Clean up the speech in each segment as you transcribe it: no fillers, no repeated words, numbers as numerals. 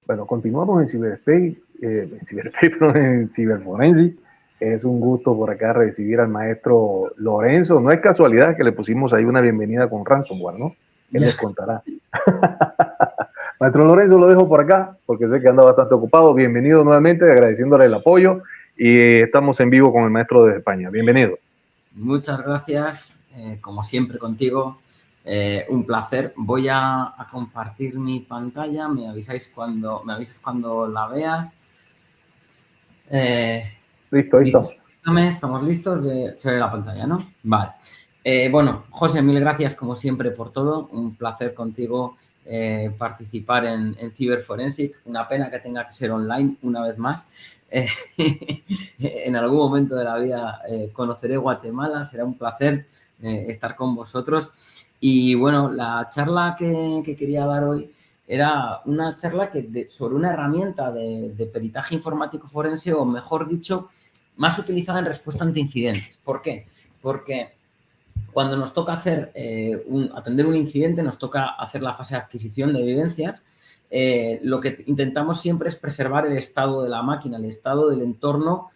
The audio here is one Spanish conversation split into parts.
Bueno, continuamos en Cyberspace, perdón, en Cyberforensic. Es un gusto por acá recibir al maestro Lorenzo. No es casualidad que le pusimos ahí una bienvenida con ransomware, ¿no? Él Ya. les contará. Maestro Lorenzo, lo dejo por acá porque sé que anda bastante ocupado. Bienvenido nuevamente, agradeciéndole el apoyo. Y estamos en vivo con el maestro de España. Bienvenido. Muchas gracias, como siempre contigo. Un placer. Voy a compartir mi pantalla. Me avisas cuando la veas. Listo, ahí estamos. Estamos listos. Se ve la pantalla, ¿no? Vale. Bueno, José, mil gracias como siempre por todo. Un placer contigo participar en Cyberforensic. Una pena que tenga que ser online una vez más. En algún momento de la vida conoceré Guatemala. Será un placer estar con vosotros. Y bueno, la charla que quería dar hoy era una charla sobre una herramienta de peritaje informático forense, o mejor dicho, más utilizada en respuesta ante incidentes. ¿Por qué? Porque cuando nos toca atender un incidente, nos toca hacer la fase de adquisición de evidencias. Lo que intentamos siempre es preservar el estado de la máquina, el estado del entorno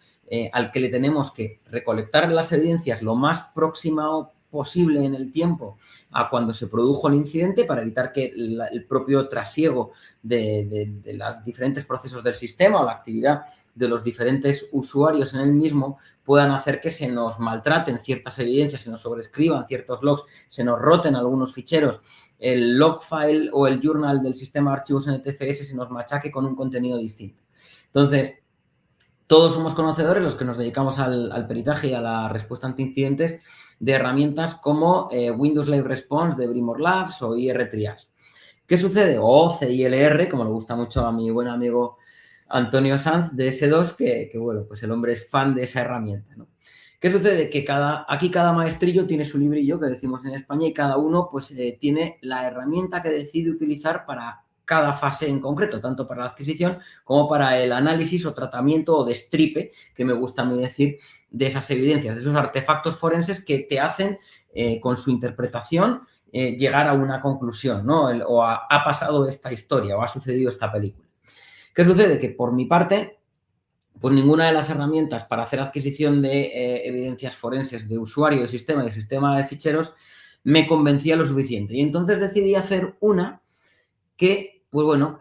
al que le tenemos que recolectar las evidencias lo más próximo posible en el tiempo a cuando se produjo el incidente, para evitar que el propio trasiego de los diferentes procesos del sistema o la actividad de los diferentes usuarios en el mismo puedan hacer que se nos maltraten ciertas evidencias, se nos sobrescriban ciertos logs, se nos roten algunos ficheros, el log file o el journal del sistema de archivos NTFS se nos machaque con un contenido distinto. Entonces, todos somos conocedores, los que nos dedicamos al peritaje y a la respuesta ante incidentes, de herramientas como Windows Live Response de Brimor Labs o IR Triage. ¿Qué sucede? O CILR, como le gusta mucho a mi buen amigo Antonio Sanz de S2, que bueno, pues el hombre es fan de esa herramienta, ¿no? ¿Qué sucede? Que aquí cada maestrillo tiene su librillo, que decimos en España, y cada uno pues tiene la herramienta que decide utilizar para cada fase en concreto, tanto para la adquisición como para el análisis o tratamiento o destripe, que me gusta a mí decir, de esas evidencias, de esos artefactos forenses que te hacen, con su interpretación, llegar a una conclusión, ¿no? Ha pasado esta historia o ha sucedido esta película. ¿Qué sucede? Que por mi parte, pues ninguna de las herramientas para hacer adquisición de evidencias forenses de usuario, de sistema de ficheros, me convencía lo suficiente. Y entonces decidí hacer una que, pues bueno,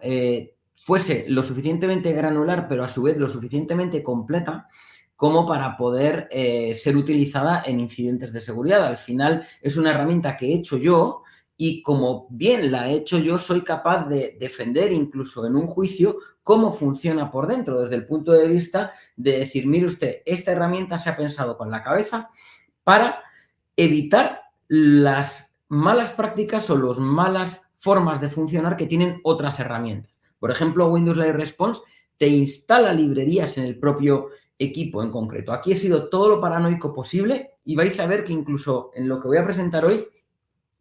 fuese lo suficientemente granular, pero a su vez lo suficientemente completa como para poder ser utilizada en incidentes de seguridad. Al final es una herramienta que he hecho yo, y como bien la he hecho yo, soy capaz de defender incluso en un juicio cómo funciona por dentro, desde el punto de vista de decir, mire usted, esta herramienta se ha pensado con la cabeza para evitar las malas prácticas o las malas formas de funcionar que tienen otras herramientas. Por ejemplo, Windows Live Response te instala librerías en el propio equipo en concreto. Aquí he sido todo lo paranoico posible, y vais a ver que incluso en lo que voy a presentar hoy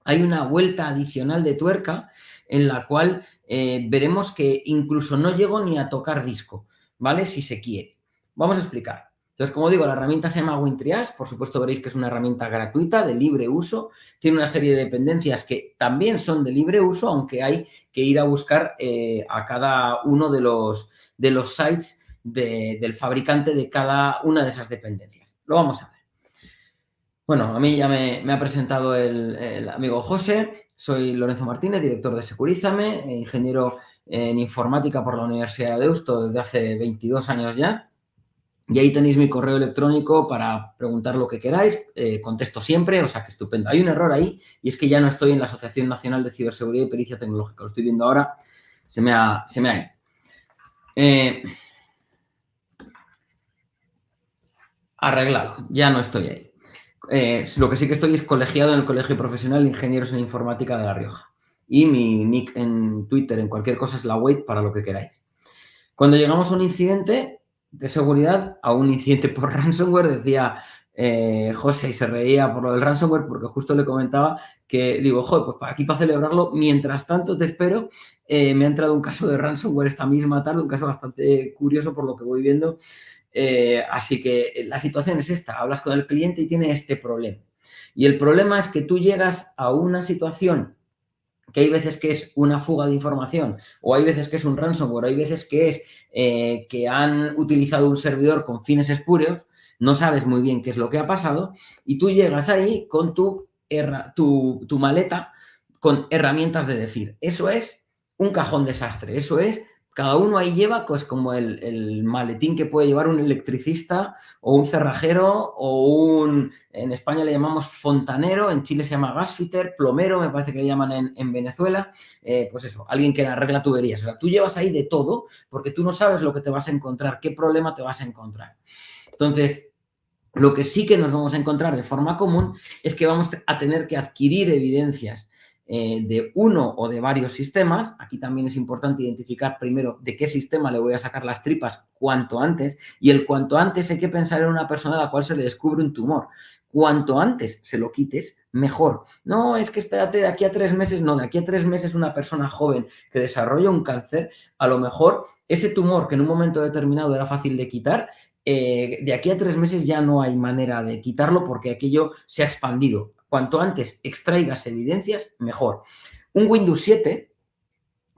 hay una vuelta adicional de tuerca en la cual veremos que incluso no llego ni a tocar disco, ¿vale? Si se quiere. Vamos a explicar. Entonces, como digo, la herramienta se llama WinTriage. Por supuesto, veréis que es una herramienta gratuita, de libre uso. Tiene una serie de dependencias que también son de libre uso, aunque hay que ir a buscar a cada uno de los sites del fabricante de cada una de esas dependencias. Lo vamos a ver. Bueno, a mí ya me ha presentado el amigo José. Soy Lorenzo Martínez, director de Securízame, ingeniero en informática por la Universidad de Deusto desde hace 22 años ya. Y ahí tenéis mi correo electrónico para preguntar lo que queráis. Contesto siempre, o sea que estupendo. Hay un error ahí, y es que ya no estoy en la Asociación Nacional de Ciberseguridad y Pericia Tecnológica. Lo estoy viendo ahora. Se me ha ido. Arreglado. Ya no estoy ahí. Lo que sí que estoy es colegiado en el Colegio Profesional de Ingenieros en Informática de La Rioja. Y mi nick en Twitter, en cualquier cosa, es la Wait, para lo que queráis. Cuando llegamos a un incidente de seguridad, a un incidente por ransomware, decía José, y se reía por lo del ransomware, porque justo le comentaba que, digo, joder, pues aquí para celebrarlo, mientras tanto te espero, me ha entrado un caso de ransomware esta misma tarde, un caso bastante curioso por lo que voy viendo. Así que la situación es esta: hablas con el cliente y tiene este problema. Y el problema es que tú llegas a una situación que hay veces que es una fuga de información, o hay veces que es un ransomware, o hay veces que es que han utilizado un servidor con fines espurios, no sabes muy bien qué es lo que ha pasado, y tú llegas ahí con tu maleta con herramientas de decir. Eso es un cajón desastre, eso es, cada uno ahí lleva pues como el maletín que puede llevar un electricista o un cerrajero o en España le llamamos fontanero, en Chile se llama gasfitter, plomero, me parece que le llaman en Venezuela, pues eso, alguien que arregla tuberías. O sea, tú llevas ahí de todo porque tú no sabes lo que te vas a encontrar, qué problema te vas a encontrar. Entonces, lo que sí que nos vamos a encontrar de forma común es que vamos a tener que adquirir evidencias de uno o de varios sistemas. Aquí también es importante identificar primero de qué sistema le voy a sacar las tripas cuanto antes. Y el cuanto antes hay que pensar en una persona a la cual se le descubre un tumor. Cuanto antes se lo quites, mejor. No, es que espérate, de aquí a 3 meses, no, de aquí a 3 meses una persona joven que desarrolla un cáncer, a lo mejor ese tumor que en un momento determinado era fácil de quitar, de aquí a 3 meses ya no hay manera de quitarlo porque aquello se ha expandido. Cuanto antes extraigas evidencias, mejor. Un Windows 7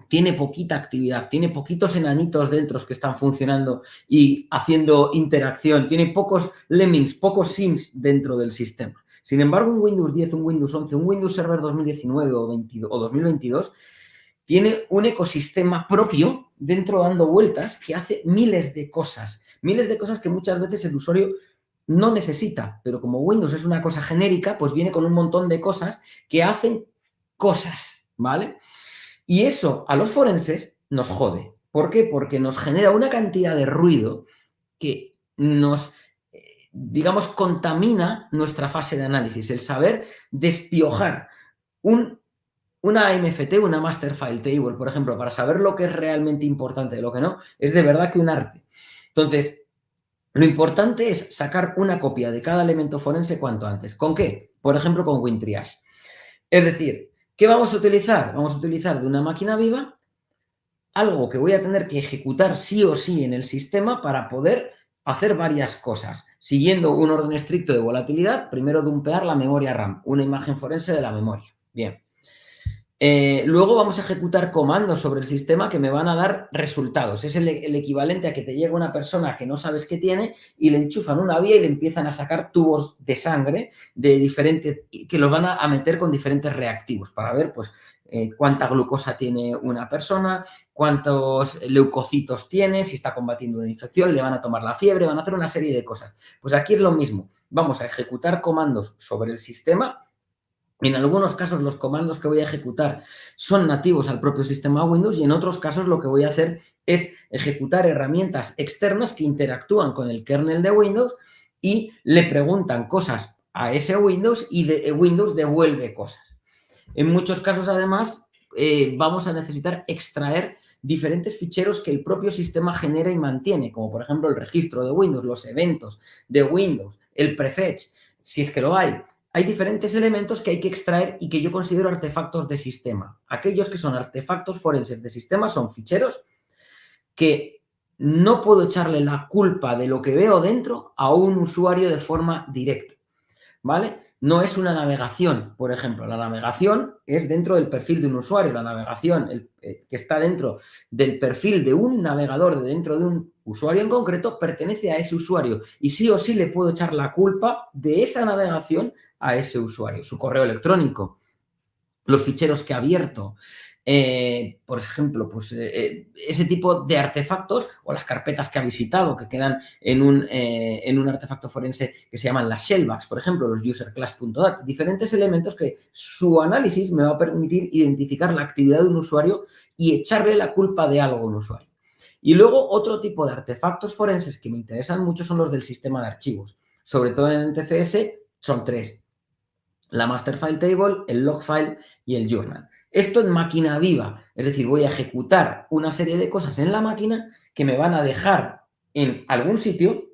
tiene poquita actividad, tiene poquitos enanitos dentro que están funcionando y haciendo interacción, tiene pocos lemmings, pocos sims dentro del sistema. Sin embargo, un Windows 10, un Windows 11, un Windows Server 2019 o 2022 tiene un ecosistema propio dentro dando vueltas que hace miles de cosas que muchas veces el usuario no necesita, pero como Windows es una cosa genérica, pues viene con un montón de cosas que hacen cosas, ¿vale? Y eso a los forenses nos jode. ¿Por qué? Porque nos genera una cantidad de ruido que nos, digamos, contamina nuestra fase de análisis. El saber despiojar una MFT, una Master File Table, por ejemplo, para saber lo que es realmente importante de lo que no, es de verdad que un arte. Entonces, lo importante es sacar una copia de cada elemento forense cuanto antes. ¿Con qué? Por ejemplo, con WinTriage. Es decir, ¿qué vamos a utilizar? Vamos a utilizar de una máquina viva algo que voy a tener que ejecutar sí o sí en el sistema para poder hacer varias cosas. Siguiendo un orden estricto de volatilidad, primero dumpear la memoria RAM, una imagen forense de la memoria. Bien. Luego vamos a ejecutar comandos sobre el sistema que me van a dar resultados. Es el equivalente a que te llega una persona que no sabes qué tiene y le enchufan una vía y le empiezan a sacar tubos de sangre de diferentes, que los van a meter con diferentes reactivos para ver pues, cuánta glucosa tiene una persona, cuántos leucocitos tiene, si está combatiendo una infección, le van a tomar la fiebre, van a hacer una serie de cosas. Pues aquí es lo mismo. Vamos a ejecutar comandos sobre el sistema. En algunos casos los comandos que voy a ejecutar son nativos al propio sistema Windows y en otros casos lo que voy a hacer es ejecutar herramientas externas que interactúan con el kernel de Windows y le preguntan cosas a ese Windows y Windows devuelve cosas. En muchos casos, además, vamos a necesitar extraer diferentes ficheros que el propio sistema genera y mantiene, como por ejemplo el registro de Windows, los eventos de Windows, el prefetch, si es que lo hay. Hay diferentes elementos que hay que extraer y que yo considero artefactos de sistema. Aquellos que son artefactos forenses de sistema son ficheros que no puedo echarle la culpa de lo que veo dentro a un usuario de forma directa, ¿vale? No es una navegación, por ejemplo. La navegación es dentro del perfil de un usuario. La navegación que está dentro del perfil de un navegador, dentro de un usuario en concreto, pertenece a ese usuario. Y sí o sí le puedo echar la culpa de esa navegación a ese usuario. Su correo electrónico, los ficheros que ha abierto, por ejemplo, pues, ese tipo de artefactos o las carpetas que ha visitado que quedan en un artefacto forense que se llaman las shellbacks, por ejemplo, los userclass.dat, diferentes elementos que su análisis me va a permitir identificar la actividad de un usuario y echarle la culpa de algo a un usuario. Y luego otro tipo de artefactos forenses que me interesan mucho son los del sistema de archivos. Sobre todo en TCS son 3. La Master File Table, el Log File y el Journal. Esto en máquina viva, es decir, voy a ejecutar una serie de cosas en la máquina que me van a dejar en algún sitio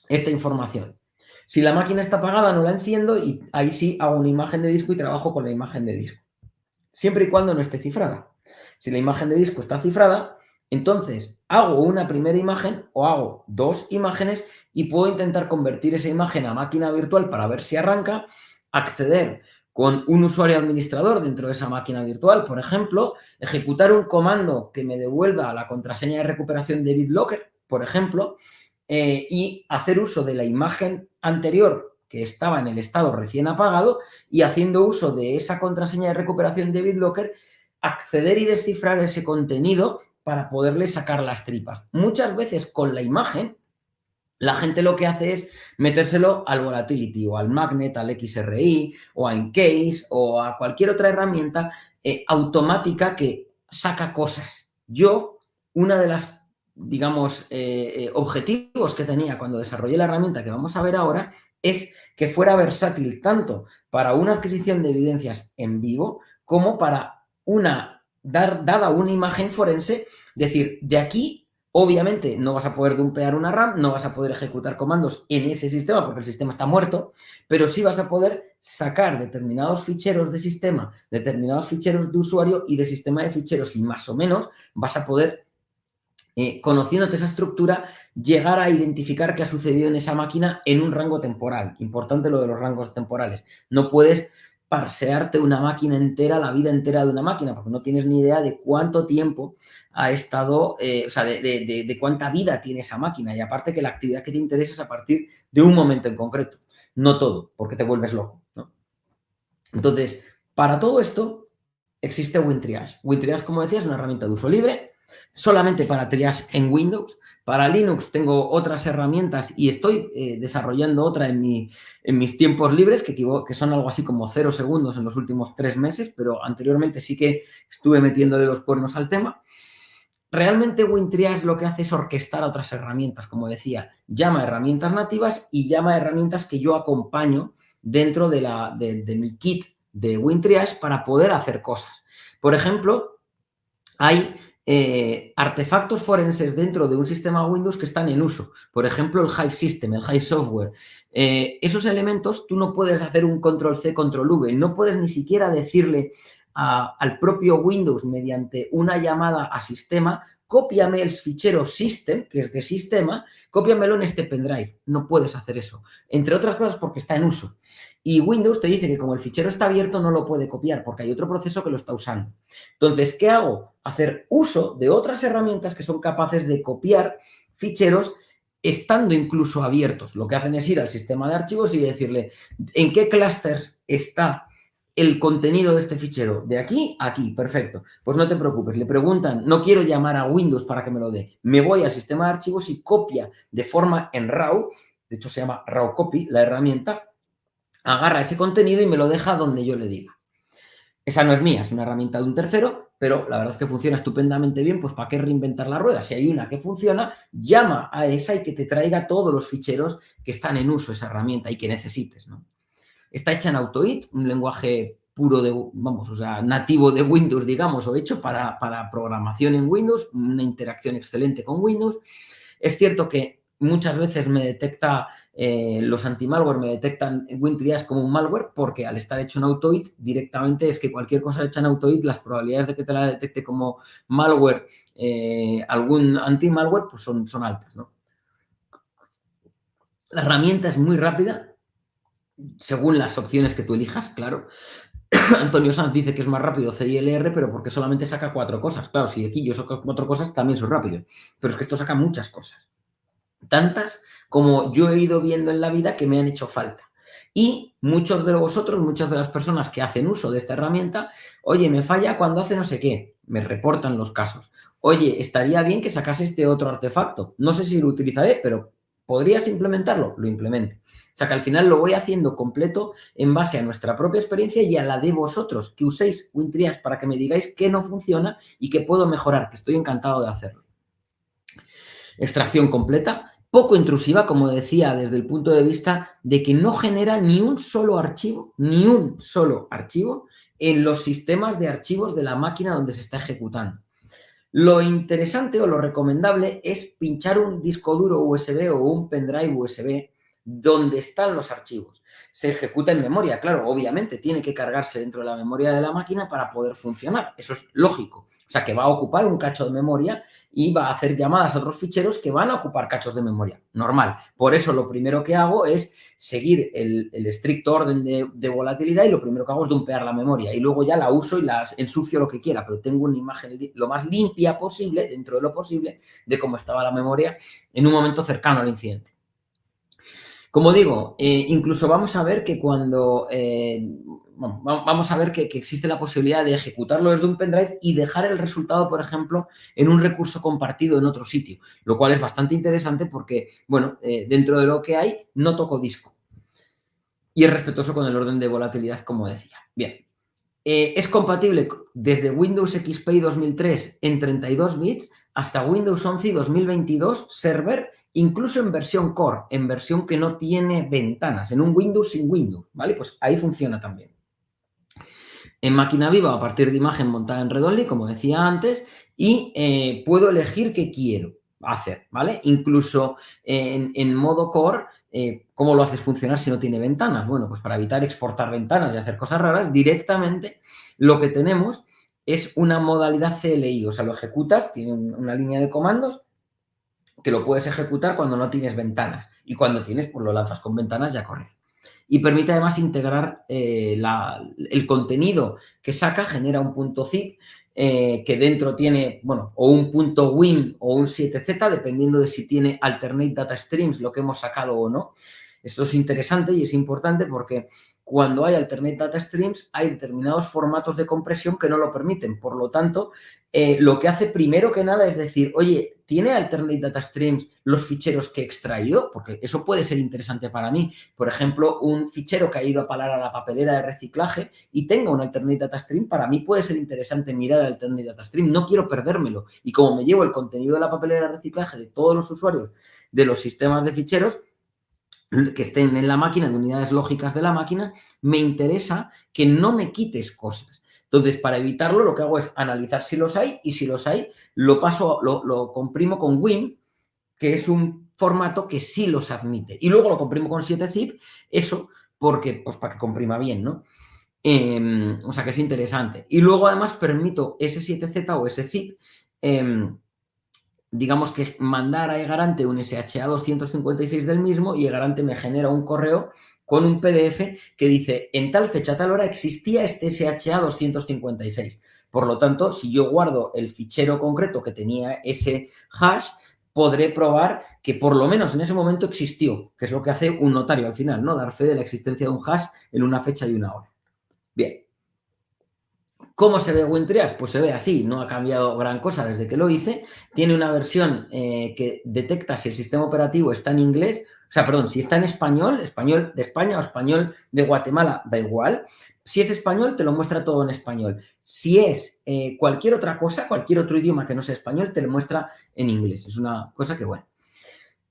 esta información. Si la máquina está apagada, no la enciendo y ahí sí hago una imagen de disco y trabajo con la imagen de disco. Siempre y cuando no esté cifrada. Si la imagen de disco está cifrada, entonces hago una primera imagen o hago 2 imágenes y puedo intentar convertir esa imagen a máquina virtual para ver si arranca, acceder con un usuario administrador dentro de esa máquina virtual, por ejemplo, ejecutar un comando que me devuelva la contraseña de recuperación de BitLocker, por ejemplo, y hacer uso de la imagen anterior que estaba en el estado recién apagado y haciendo uso de esa contraseña de recuperación de BitLocker, acceder y descifrar ese contenido para poderle sacar las tripas. Muchas veces con la imagen, la gente lo que hace es metérselo al Volatility o al Magnet, al XRI o a Encase o a cualquier otra herramienta automática que saca cosas. Yo, una de las, digamos, objetivos que tenía cuando desarrollé la herramienta que vamos a ver ahora es que fuera versátil tanto para una adquisición de evidencias en vivo como para dada una imagen forense, decir, de aquí obviamente no vas a poder dumpear una RAM, no vas a poder ejecutar comandos en ese sistema porque el sistema está muerto, pero sí vas a poder sacar determinados ficheros de sistema, determinados ficheros de usuario y de sistema de ficheros y más o menos vas a poder, conociéndote esa estructura, llegar a identificar qué ha sucedido en esa máquina en un rango temporal. Importante lo de los rangos temporales. No puedes parsearte una máquina entera, la vida entera de una máquina, porque no tienes ni idea de cuánto tiempo ha estado, o sea, de cuánta vida tiene esa máquina. Y aparte que la actividad que te interesa es a partir de un momento en concreto. No todo, porque te vuelves loco, ¿no? Entonces, para todo esto existe WinTriage. WinTriage, como decía, es una herramienta de uso libre, solamente para triage en Windows. Para Linux tengo otras herramientas y estoy desarrollando otra en mis tiempos libres, que son algo así como 0 segundos en los últimos 3 meses, pero anteriormente sí que estuve metiéndole los cuernos al tema. Realmente WinTriage lo que hace es orquestar a otras herramientas, como decía, llama a herramientas nativas y llama a herramientas que yo acompaño dentro de mi kit de WinTriage para poder hacer cosas. Por ejemplo, hay artefactos forenses dentro de un sistema Windows que están en uso. Por ejemplo, el Hive System, el Hive Software. Esos elementos tú no puedes hacer un control-C, control-V, no puedes ni siquiera decirle al propio Windows mediante una llamada a sistema, cópiame el fichero system, que es de sistema, cópiamelo en este pendrive. No puedes hacer eso. Entre otras cosas porque está en uso. Y Windows te dice que como el fichero está abierto no lo puede copiar porque hay otro proceso que lo está usando. Entonces, ¿qué hago? Hacer uso de otras herramientas que son capaces de copiar ficheros estando incluso abiertos. Lo que hacen es ir al sistema de archivos y decirle en qué clusters está el contenido de este fichero. De aquí a aquí, perfecto. Pues no te preocupes, le preguntan, no quiero llamar a Windows para que me lo dé. Me voy al sistema de archivos y copia de forma en RAW, de hecho se llama RAW Copy, la herramienta, agarra ese contenido y me lo deja donde yo le diga. Esa no es mía, es una herramienta de un tercero, pero la verdad es que funciona estupendamente bien, pues ¿para qué reinventar la rueda? Si hay una que funciona, llama a esa y que te traiga todos los ficheros que están en uso esa herramienta y que necesites, ¿no? Está hecha en AutoIt, un lenguaje puro de, vamos, o sea, nativo de Windows, digamos, o hecho para programación en Windows, una interacción excelente con Windows. Es cierto que muchas veces me detecta, los anti-malware me detectan WinTriage como un malware porque al estar hecho en AutoIt directamente es que cualquier cosa hecha en AutoIt, las probabilidades de que te la detecte como malware, algún anti-malware, pues son altas, ¿no? La herramienta es muy rápida, según las opciones que tú elijas, claro. Antonio Sanz dice que es más rápido CILR, pero porque solamente saca 4 cosas. Claro, si aquí yo saco 4 cosas, también soy rápido. Pero es que esto saca muchas cosas. Tantas como yo he ido viendo en la vida que me han hecho falta. Y muchos de vosotros, muchas de las personas que hacen uso de esta herramienta, oye, me falla cuando hace no sé qué, me reportan los casos. Oye, estaría bien que sacase este otro artefacto. No sé si lo utilizaré, pero ¿podrías implementarlo? Lo implemento. O sea que al final lo voy haciendo completo en base a nuestra propia experiencia y a la de vosotros, que uséis WinTriage para que me digáis qué no funciona y qué puedo mejorar, que estoy encantado de hacerlo. Extracción completa, poco intrusiva, como decía, desde el punto de vista de que no genera ni un solo archivo en los sistemas de archivos de la máquina donde se está ejecutando. Lo interesante o lo recomendable es pinchar un disco duro USB o un pendrive USB donde están los archivos. Se ejecuta en memoria, claro, obviamente tiene que cargarse dentro de la memoria de la máquina para poder funcionar, eso es lógico. sea, que va a ocupar un cacho de memoria y va a hacer llamadas a otros ficheros que van a ocupar cachos de memoria. Normal. Por eso lo primero que hago es seguir el estricto orden de volatilidad y lo primero que hago es dumpear la memoria y luego ya la uso y la ensucio lo que quiera, pero tengo una imagen lo más limpia posible, dentro de lo posible, de cómo estaba la memoria en un momento cercano al incidente. Como digo, incluso vamos a ver que cuando... vamos a ver que existe la posibilidad de ejecutarlo desde un pendrive y dejar el resultado, por ejemplo, en un recurso compartido en otro sitio, lo cual es bastante interesante porque, bueno, dentro de lo que hay, no toco disco. Y es respetuoso con el orden de volatilidad, como decía. Bien. Es compatible desde Windows XP 2003 en 32 bits hasta Windows 11 2022 Server, incluso en versión Core, en versión que no tiene ventanas, en un Windows sin Windows, ¿vale? Pues ahí funciona también. En máquina viva, a partir de imagen montada en Read-Only, como decía antes, y puedo elegir qué quiero hacer, ¿vale? Incluso en modo Core, ¿cómo lo haces funcionar si no tiene ventanas? Bueno, pues para evitar exportar ventanas y hacer cosas raras, directamente lo que tenemos es una modalidad CLI, o sea, lo ejecutas, tiene una línea de comandos que lo puedes ejecutar cuando no tienes ventanas y cuando tienes, pues lo lanzas con ventanas y a correr. Y permite además integrar el contenido que saca, genera un punto zip que dentro tiene, bueno, o un punto WIM o un 7Z, dependiendo de si tiene alternate data streams, lo que hemos sacado o no. Esto es interesante y es importante porque cuando hay alternate data streams hay determinados formatos de compresión que no lo permiten. Por lo tanto, lo que hace primero que nada es decir, oye, ¿tiene alternate data streams los ficheros que he extraído? Porque eso puede ser interesante para mí. Por ejemplo, un fichero que ha ido a parar a la papelera de reciclaje y tenga un alternate data stream, para mí puede ser interesante mirar el alternate data stream. No quiero perdérmelo. Y como me llevo el contenido de la papelera de reciclaje de todos los usuarios de los sistemas de ficheros que estén en la máquina, de unidades lógicas de la máquina, me interesa que no me quites cosas. Entonces, para evitarlo, lo que hago es analizar si los hay y si los hay, lo comprimo con WIM, que es un formato que sí los admite. Y luego lo comprimo con 7zip, eso porque, pues para que comprima bien, ¿no? O sea, que es interesante. Y luego, además, permito ese 7Z o ese zip, digamos que mandar a eGarante un SHA 256 del mismo y eGarante me genera un correo con un PDF que dice, en tal fecha, tal hora existía este SHA 256. Por lo tanto, si yo guardo el fichero concreto que tenía ese hash, podré probar que por lo menos en ese momento existió, que es lo que hace un notario al final, ¿no? Dar fe de la existencia de un hash en una fecha y una hora. Bien. ¿Cómo se ve WinTriage? Pues se ve así, no ha cambiado gran cosa desde que lo hice. Tiene una versión que detecta si el sistema operativo está en inglés, o sea, perdón, si está en español, español de España o español de Guatemala, da igual. Si es español, te lo muestra todo en español. Si es cualquier otra cosa, cualquier otro idioma que no sea español, te lo muestra en inglés. Es una cosa que, bueno.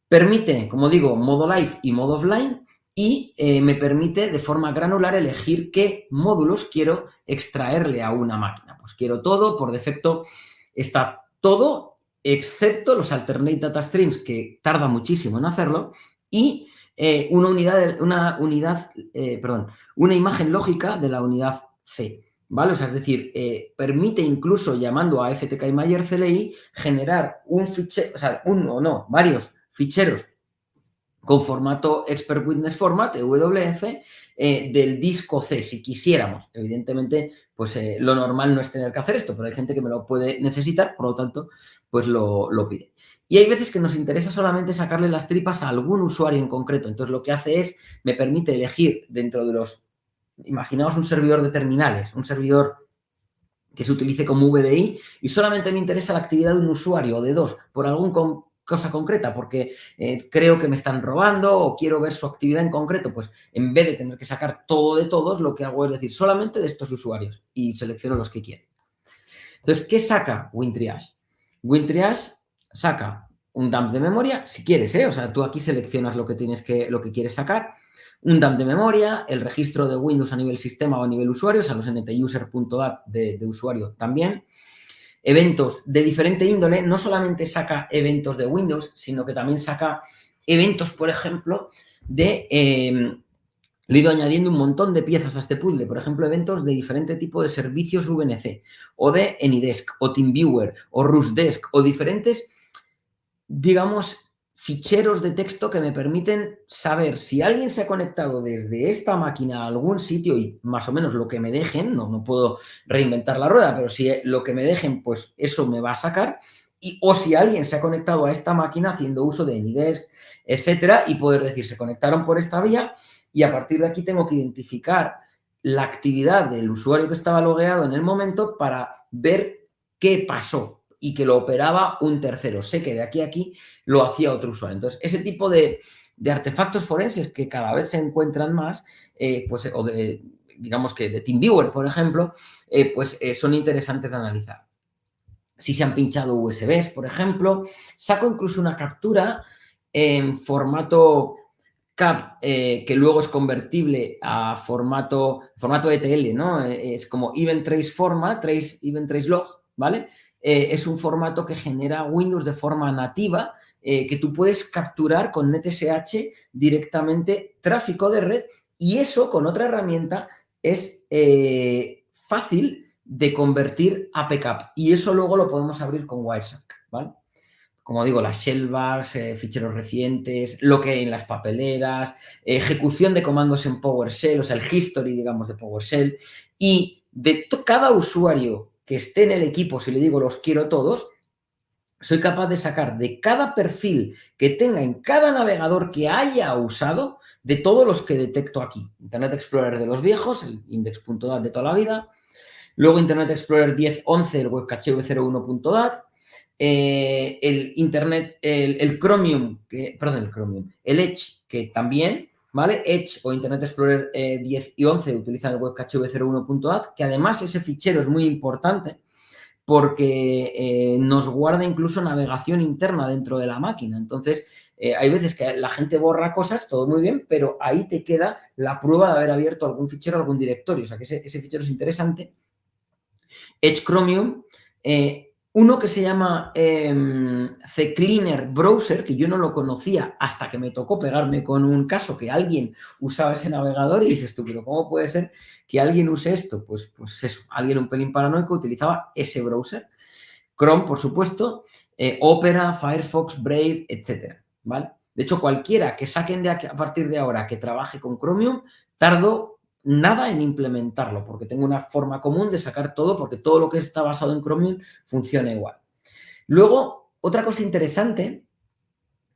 Permite, como digo, modo live y modo offline, y me permite de forma granular elegir qué módulos quiero extraerle a una máquina. Pues quiero todo, por defecto está todo, excepto los alternate data streams, que tarda muchísimo en hacerlo, y una imagen lógica de la unidad C. ¿Vale? O sea, es decir, permite incluso llamando a FTK y Mayer CLI generar un fichero, o sea, varios ficheros con formato Expert Witness Format, EWF, del disco C, si quisiéramos. Evidentemente, pues lo normal no es tener que hacer esto, pero hay gente que me lo puede necesitar, por lo tanto, pues lo pide. Y hay veces que nos interesa solamente sacarle las tripas a algún usuario en concreto. Entonces, lo que hace es, me permite elegir dentro de los... Imaginaos un servidor de terminales, un servidor que se utilice como VDI y solamente me interesa la actividad de un usuario o de dos por alguna cosa concreta, porque creo que me están robando o quiero ver su actividad en concreto, pues en vez de tener que sacar todo de todos, lo que hago es decir solamente de estos usuarios y selecciono los que quiero. Entonces, ¿qué saca WinTriage? WinTriage saca un dump de memoria, si quieres, o sea, tú aquí seleccionas lo que quieres sacar, un dump de memoria, el registro de Windows a nivel sistema o a nivel usuario, o sea, los ntuser.dat de usuario también. Eventos de diferente índole, no solamente saca eventos de Windows, sino que también saca eventos, por ejemplo, de Le he ido añadiendo un montón de piezas a este puzzle, por ejemplo, eventos de diferente tipo de servicios VNC, o de Anydesk, o TeamViewer, o RusDesk, o diferentes, digamos, ficheros de texto que me permiten saber si alguien se ha conectado desde esta máquina a algún sitio y más o menos lo que me dejen, no puedo reinventar la rueda, pero si lo que me dejen, pues eso me va a sacar, o si alguien se ha conectado a esta máquina haciendo uso de Anydesk, etcétera, y poder decir, se conectaron por esta vía y a partir de aquí tengo que identificar la actividad del usuario que estaba logueado en el momento para ver qué pasó y que lo operaba un tercero. Sé que de aquí a aquí lo hacía otro usuario. Entonces, ese tipo de artefactos forenses que cada vez se encuentran más, pues, o de, digamos que de TeamViewer, por ejemplo, son interesantes de analizar. Si se han pinchado USBs, por ejemplo, saco incluso una captura en formato CAP, que luego es convertible a formato ETL, ¿no? Es como Event Trace Format, Event Trace Log, ¿vale? Es un formato que genera Windows de forma nativa, que tú puedes capturar con NetSH directamente tráfico de red y eso con otra herramienta es fácil de convertir a PCAP y eso luego lo podemos abrir con Wireshark, ¿vale? Como digo, las shellbacks, ficheros recientes, lo que hay en las papeleras, ejecución de comandos en PowerShell, o sea, el history, digamos, de PowerShell. Y de cada usuario que esté en el equipo, si le digo los quiero todos, soy capaz de sacar de cada perfil que tenga en cada navegador que haya usado, de todos los que detecto aquí. Internet Explorer de los viejos, el index.dat de toda la vida. Luego Internet Explorer 10.11, el webcache v01.dat. El Internet, el Chromium, el Edge, que también, ¿vale? Edge o Internet Explorer 10 y 11 utilizan el webcache v01.dat, que además ese fichero es muy importante porque nos guarda incluso navegación interna dentro de la máquina. Entonces, hay veces que la gente borra cosas, todo muy bien, pero ahí te queda la prueba de haber abierto algún fichero, algún directorio. O sea, que ese fichero es interesante. Edge Chromium, uno que se llama CCleaner Browser, que yo no lo conocía hasta que me tocó pegarme con un caso que alguien usaba ese navegador y dices tú, pero ¿cómo puede ser que alguien use esto? Pues eso, alguien un pelín paranoico utilizaba ese browser. Chrome, por supuesto, Opera, Firefox, Brave, etcétera, ¿vale? De hecho, cualquiera que saquen a partir de ahora que trabaje con Chromium, tardo nada en implementarlo, porque tengo una forma común de sacar todo, porque todo lo que está basado en Chromium funciona igual. Luego, otra cosa interesante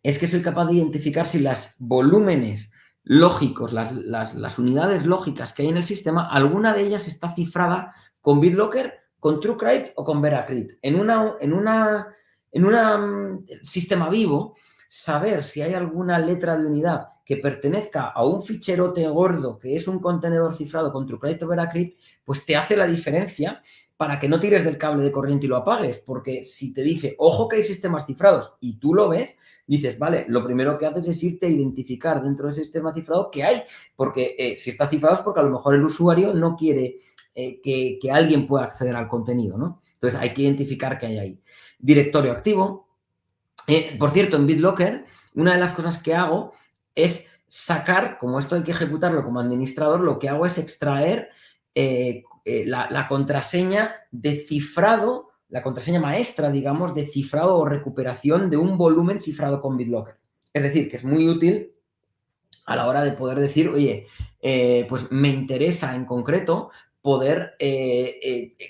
es que soy capaz de identificar si los volúmenes lógicos, las unidades lógicas que hay en el sistema, alguna de ellas está cifrada con BitLocker, con TrueCrypt o con Veracrypt. En un sistema vivo, saber si hay alguna letra de unidad que pertenezca a un ficherote gordo que es un contenedor cifrado con TrueCrypt o Veracrypt, pues te hace la diferencia para que no tires del cable de corriente y lo apagues, porque si te dice, ojo que hay sistemas cifrados y tú lo ves, dices, vale, lo primero que haces es irte a identificar dentro de ese sistema cifrado qué hay, porque si está cifrado es porque a lo mejor el usuario no quiere que alguien pueda acceder al contenido, ¿no? Entonces hay que identificar qué hay ahí. Directorio activo. Por cierto, en BitLocker, una de las cosas que hago es sacar, como esto hay que ejecutarlo como administrador, lo que hago es extraer la contraseña de cifrado, la contraseña maestra, digamos, de cifrado o recuperación de un volumen cifrado con BitLocker. Es decir, que es muy útil a la hora de poder decir, oye, pues me interesa en concreto poder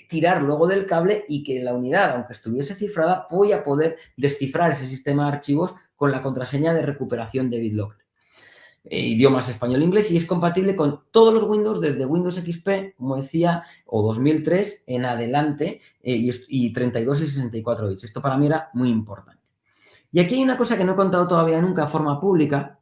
tirar luego del cable y que la unidad, aunque estuviese cifrada, voy a poder descifrar ese sistema de archivos con la contraseña de recuperación de BitLocker. Idiomas español e inglés y es compatible con todos los Windows desde Windows XP, como decía, o 2003 en adelante y 32 y 64 bits. Esto para mí era muy importante. Y aquí hay una cosa que no he contado todavía nunca de forma pública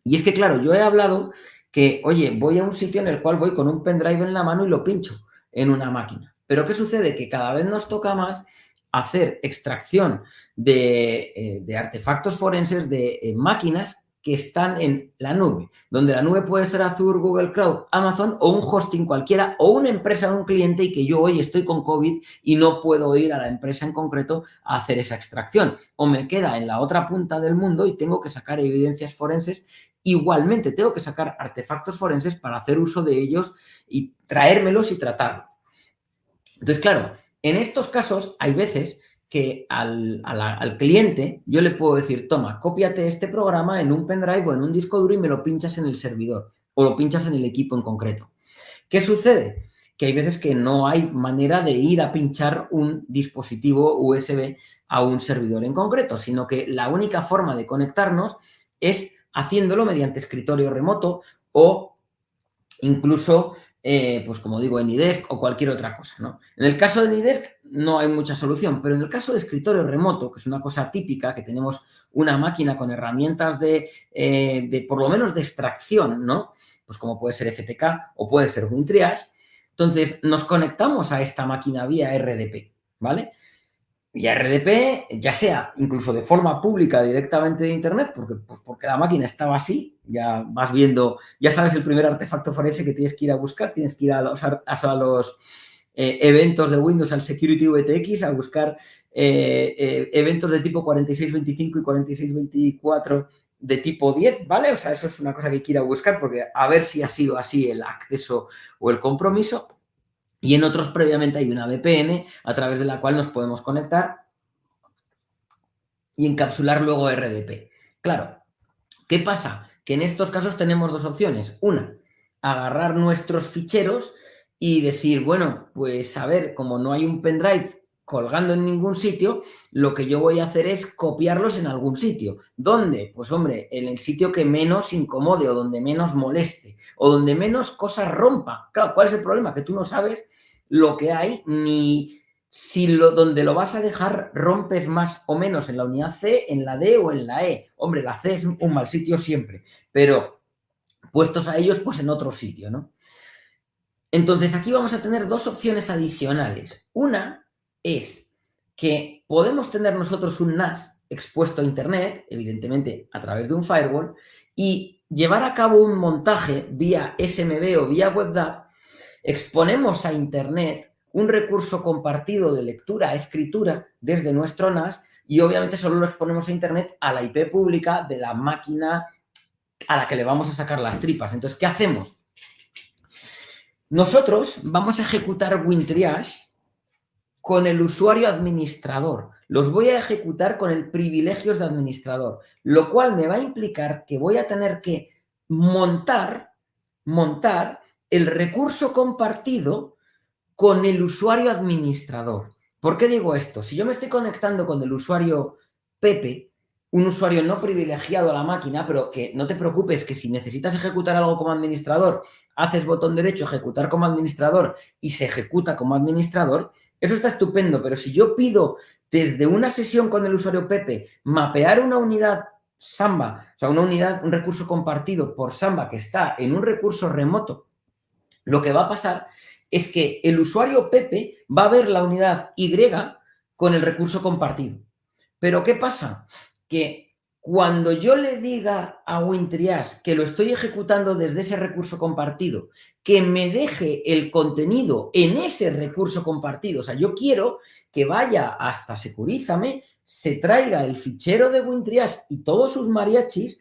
y es que, claro, yo he hablado que, oye, voy a un sitio en el cual voy con un pendrive en la mano y lo pincho en una máquina. Pero ¿qué sucede? Que cada vez nos toca más hacer extracción de artefactos forenses de máquinas que están en la nube, donde la nube puede ser Azure, Google Cloud, Amazon o un hosting cualquiera o una empresa de un cliente y que yo hoy estoy con COVID y no puedo ir a la empresa en concreto a hacer esa extracción. O me queda en la otra punta del mundo y tengo que sacar evidencias forenses. Igualmente tengo que sacar artefactos forenses para hacer uso de ellos y traérmelos y tratarlos. Entonces, claro, en estos casos hay veces que al cliente yo le puedo decir, toma, cópiate este programa en un pendrive o en un disco duro y me lo pinchas en el servidor o lo pinchas en el equipo en concreto. ¿Qué sucede? Que hay veces que no hay manera de ir a pinchar un dispositivo USB a un servidor en concreto, sino que la única forma de conectarnos es haciéndolo mediante escritorio remoto o incluso, pues como digo, en AnyDesk o cualquier otra cosa, ¿no? En el caso de AnyDesk no hay mucha solución, pero en el caso de escritorio remoto, que es una cosa típica, que tenemos una máquina con herramientas de por lo menos de extracción, ¿no? Pues como puede ser FTK o puede ser WinTriage. Entonces, nos conectamos a esta máquina vía RDP, ¿vale? Vía RDP, ya sea incluso de forma pública directamente de Internet, porque la máquina estaba así, ya vas viendo, ya sabes el primer artefacto forense que tienes que ir a buscar, tienes que ir a los eventos de Windows, al Security VTX, a buscar eventos de tipo 4625 y 4624 de tipo 10, ¿vale? O sea, eso es una cosa que hay que ir a buscar porque a ver si ha sido así el acceso o el compromiso. Y en otros previamente hay una VPN a través de la cual nos podemos conectar y encapsular luego RDP. Claro, ¿qué pasa? Que en estos casos tenemos dos opciones. Una, agarrar nuestros ficheros y decir, bueno, pues a ver, como no hay un pendrive colgando en ningún sitio, lo que yo voy a hacer es copiarlos en algún sitio. ¿Dónde? Pues hombre, en el sitio que menos incomode o donde menos moleste o donde menos cosas rompa. Claro, ¿cuál es el problema? Que tú no sabes lo que hay ni si donde lo vas a dejar rompes más o menos en la unidad C, en la D o en la E. Hombre, la C es un mal sitio siempre, pero puestos a ellos, pues en otro sitio, ¿no? Entonces, aquí vamos a tener dos opciones adicionales. Una es que podemos tener nosotros un NAS expuesto a Internet, evidentemente a través de un firewall, y llevar a cabo un montaje vía SMB o vía WebDAV. Exponemos a Internet un recurso compartido de lectura a escritura desde nuestro NAS y obviamente solo lo exponemos a Internet a la IP pública de la máquina a la que le vamos a sacar las tripas. Entonces, ¿qué hacemos? Nosotros vamos a ejecutar WinTriage con el usuario administrador. Los voy a ejecutar con el privilegios de administrador, lo cual me va a implicar que voy a tener que montar el recurso compartido con el usuario administrador. ¿Por qué digo esto? Si yo me estoy conectando con el usuario Pepe, un usuario no privilegiado a la máquina, pero que no te preocupes que si necesitas ejecutar algo como administrador, haces botón derecho, ejecutar como administrador y se ejecuta como administrador, eso está estupendo, pero si yo pido desde una sesión con el usuario Pepe mapear una unidad Samba, o sea, una unidad, un recurso compartido por Samba que está en un recurso remoto, lo que va a pasar es que el usuario Pepe va a ver la unidad Y con el recurso compartido. Pero ¿qué pasa? Que cuando yo le diga a WinTriage que lo estoy ejecutando desde ese recurso compartido, que me deje el contenido en ese recurso compartido, o sea, yo quiero que vaya hasta Securízame, se traiga el fichero de WinTriage y todos sus mariachis,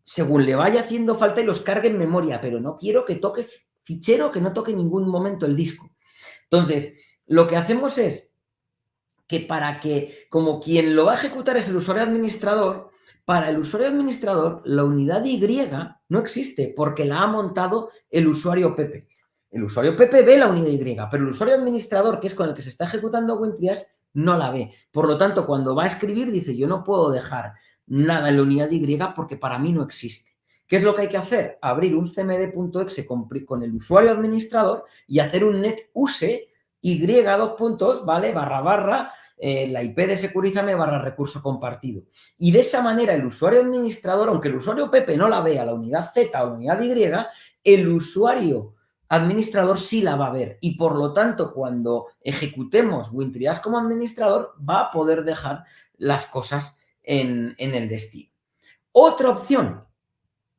según le vaya haciendo falta y los cargue en memoria, pero no quiero que toque fichero, que no toque en ningún momento el disco. Entonces, lo que hacemos es que para que, como quien lo va a ejecutar es el usuario administrador, para el usuario administrador la unidad Y no existe porque la ha montado el usuario Pepe. El usuario Pepe ve la unidad Y, pero el usuario administrador, que es con el que se está ejecutando WinTriage, no la ve. Por lo tanto, cuando va a escribir, dice, yo no puedo dejar nada en la unidad Y porque para mí no existe. ¿Qué es lo que hay que hacer? Abrir un cmd.exe con el usuario administrador y hacer un netuse Y dos puntos, ¿vale? / la IP de Securízame / recurso compartido. Y de esa manera el usuario administrador, aunque el usuario Pepe no la vea, la unidad Z o la unidad Y, el usuario administrador sí la va a ver. Y por lo tanto, cuando ejecutemos WinTriage como administrador, va a poder dejar las cosas en el destino. Otra opción,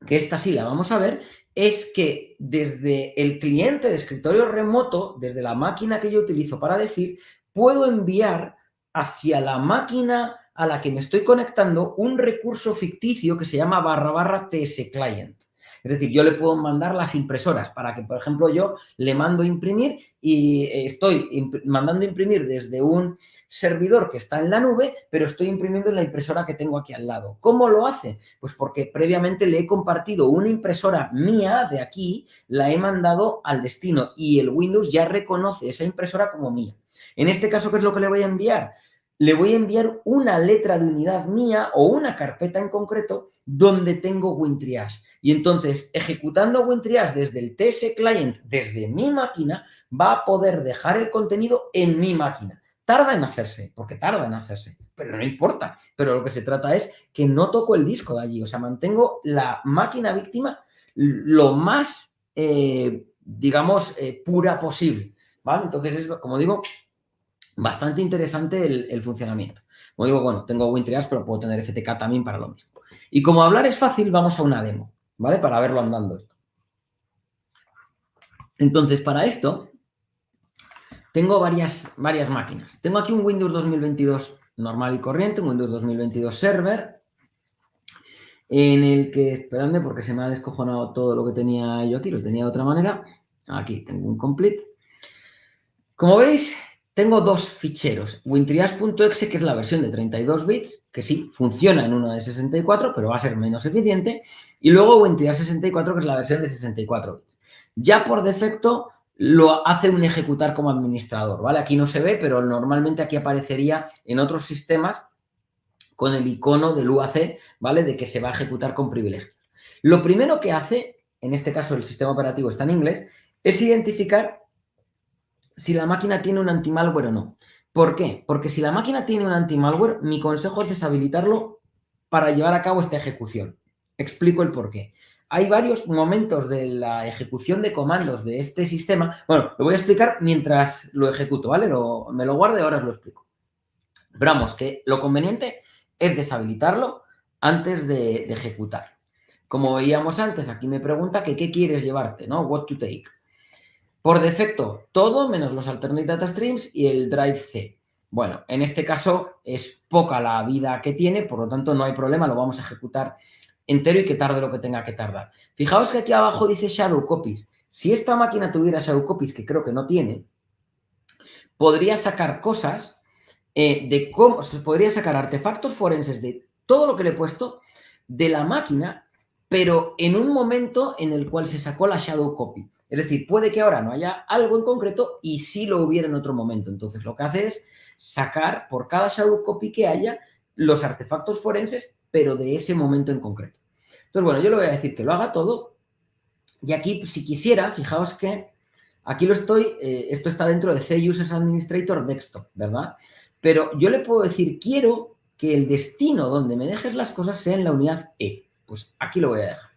que esta sí la vamos a ver, es que desde el cliente de escritorio remoto, desde la máquina que yo utilizo para decir, puedo enviar hacia la máquina a la que me estoy conectando un recurso ficticio que se llama / TS Client. Es decir, yo le puedo mandar las impresoras para que, por ejemplo, yo le mando imprimir y estoy mandando imprimir desde un servidor que está en la nube, pero estoy imprimiendo en la impresora que tengo aquí al lado. ¿Cómo lo hace? Pues porque previamente le he compartido una impresora mía de aquí, la he mandado al destino y el Windows ya reconoce esa impresora como mía. En este caso, ¿qué es lo que le voy a enviar? Le voy a enviar una letra de unidad mía o una carpeta en concreto donde tengo WinTriage. Y entonces, ejecutando WinTriage desde el TS Client, desde mi máquina, va a poder dejar el contenido en mi máquina. Tarda en hacerse, porque tarda en hacerse, pero no importa. Pero lo que se trata es que no toco el disco de allí, o sea, mantengo la máquina víctima lo más, digamos, pura posible, ¿vale? Entonces, es, como digo, bastante interesante el funcionamiento. Como digo, bueno, tengo WinTriage, pero puedo tener FTK también para lo mismo. Y como hablar es fácil, vamos a una demo, ¿vale? Para verlo andando. Entonces, para esto, tengo varias máquinas. Tengo aquí un Windows 2022 normal y corriente, un Windows 2022 Server, en el que, esperadme porque se me ha descojonado todo lo que tenía yo aquí, lo tenía de otra manera. Aquí tengo un complete. Como veis, tengo dos ficheros. WinTriage.exe, que es la versión de 32 bits, que sí, funciona en uno de 64, pero va a ser menos eficiente. Y luego WinTriage 64, que es la versión de 64 bits. Ya por defecto lo hace un ejecutar como administrador, ¿vale? Aquí no se ve, pero normalmente aquí aparecería en otros sistemas con el icono del UAC, ¿vale? De que se va a ejecutar con privilegios. Lo primero que hace, en este caso el sistema operativo está en inglés, es identificar si la máquina tiene un anti-malware o no. ¿Por qué? Porque si la máquina tiene un anti-malware, mi consejo es deshabilitarlo para llevar a cabo esta ejecución. Explico el por qué. Hay varios momentos de la ejecución de comandos de este sistema. Bueno, lo voy a explicar mientras lo ejecuto, ¿vale? Me lo guardo y ahora os lo explico. Pero vamos, que lo conveniente es deshabilitarlo antes de ejecutar. Como veíamos antes, aquí me pregunta que qué quieres llevarte, ¿no? What to take. Por defecto, todo menos los alternate data streams y el drive C. Bueno, en este caso es poca la vida que tiene, por lo tanto no hay problema, lo vamos a ejecutar entero y que tarde lo que tenga que tardar. Fijaos que aquí abajo dice Shadow Copies. Si esta máquina tuviera Shadow Copies, que creo que no tiene, podría sacar cosas de cómo, se podría sacar artefactos forenses de todo lo que le he puesto de la máquina, pero en un momento en el cual se sacó la Shadow Copy. Es decir, puede que ahora no haya algo en concreto y sí lo hubiera en otro momento. Entonces, lo que hace es sacar por cada Shadow Copy que haya los artefactos forenses, pero de ese momento en concreto. Entonces, bueno, yo le voy a decir que lo haga todo. Y aquí, si quisiera, fijaos que aquí lo estoy, esto está dentro de C Users Administrator Desktop, ¿verdad? Pero yo le puedo decir, quiero que el destino donde me dejes las cosas sea en la unidad E. Pues aquí lo voy a dejar.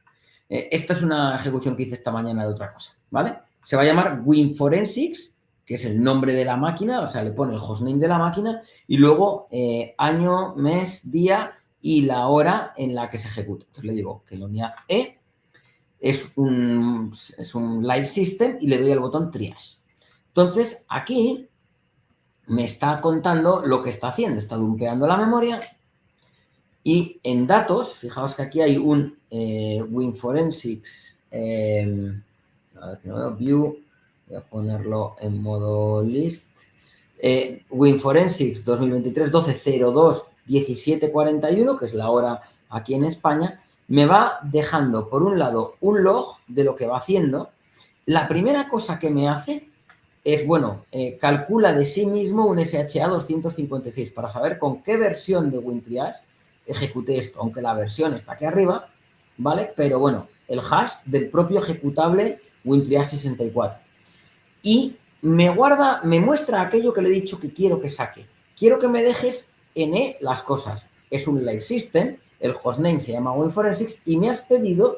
Esta es una ejecución que hice esta mañana de otra cosa, ¿vale? Se va a llamar WinForensics, que es el nombre de la máquina, o sea, le pone el hostname de la máquina y luego año, mes, día y la hora en la que se ejecuta. Entonces le digo que la unidad E es un live system y le doy al botón triage. Entonces, aquí me está contando lo que está haciendo. Está dumpeando la memoria y en datos, fijaos que aquí hay un WinForensics view, voy a ponerlo en modo list. WinForensics 2023 12.02 17.41, que es la hora aquí en España, me va dejando, por un lado, un log de lo que va haciendo. La primera cosa que me hace es, bueno, calcula de sí mismo un SHA 256 para saber con qué versión de WinTriage ejecuté esto, aunque la versión está aquí arriba, ¿vale? Pero bueno, el hash del propio ejecutable WinTriage 64. Y me muestra aquello que le he dicho que quiero que saque. Quiero que me dejes en E las cosas. Es un live system, el hostname se llama WinForensics y me has pedido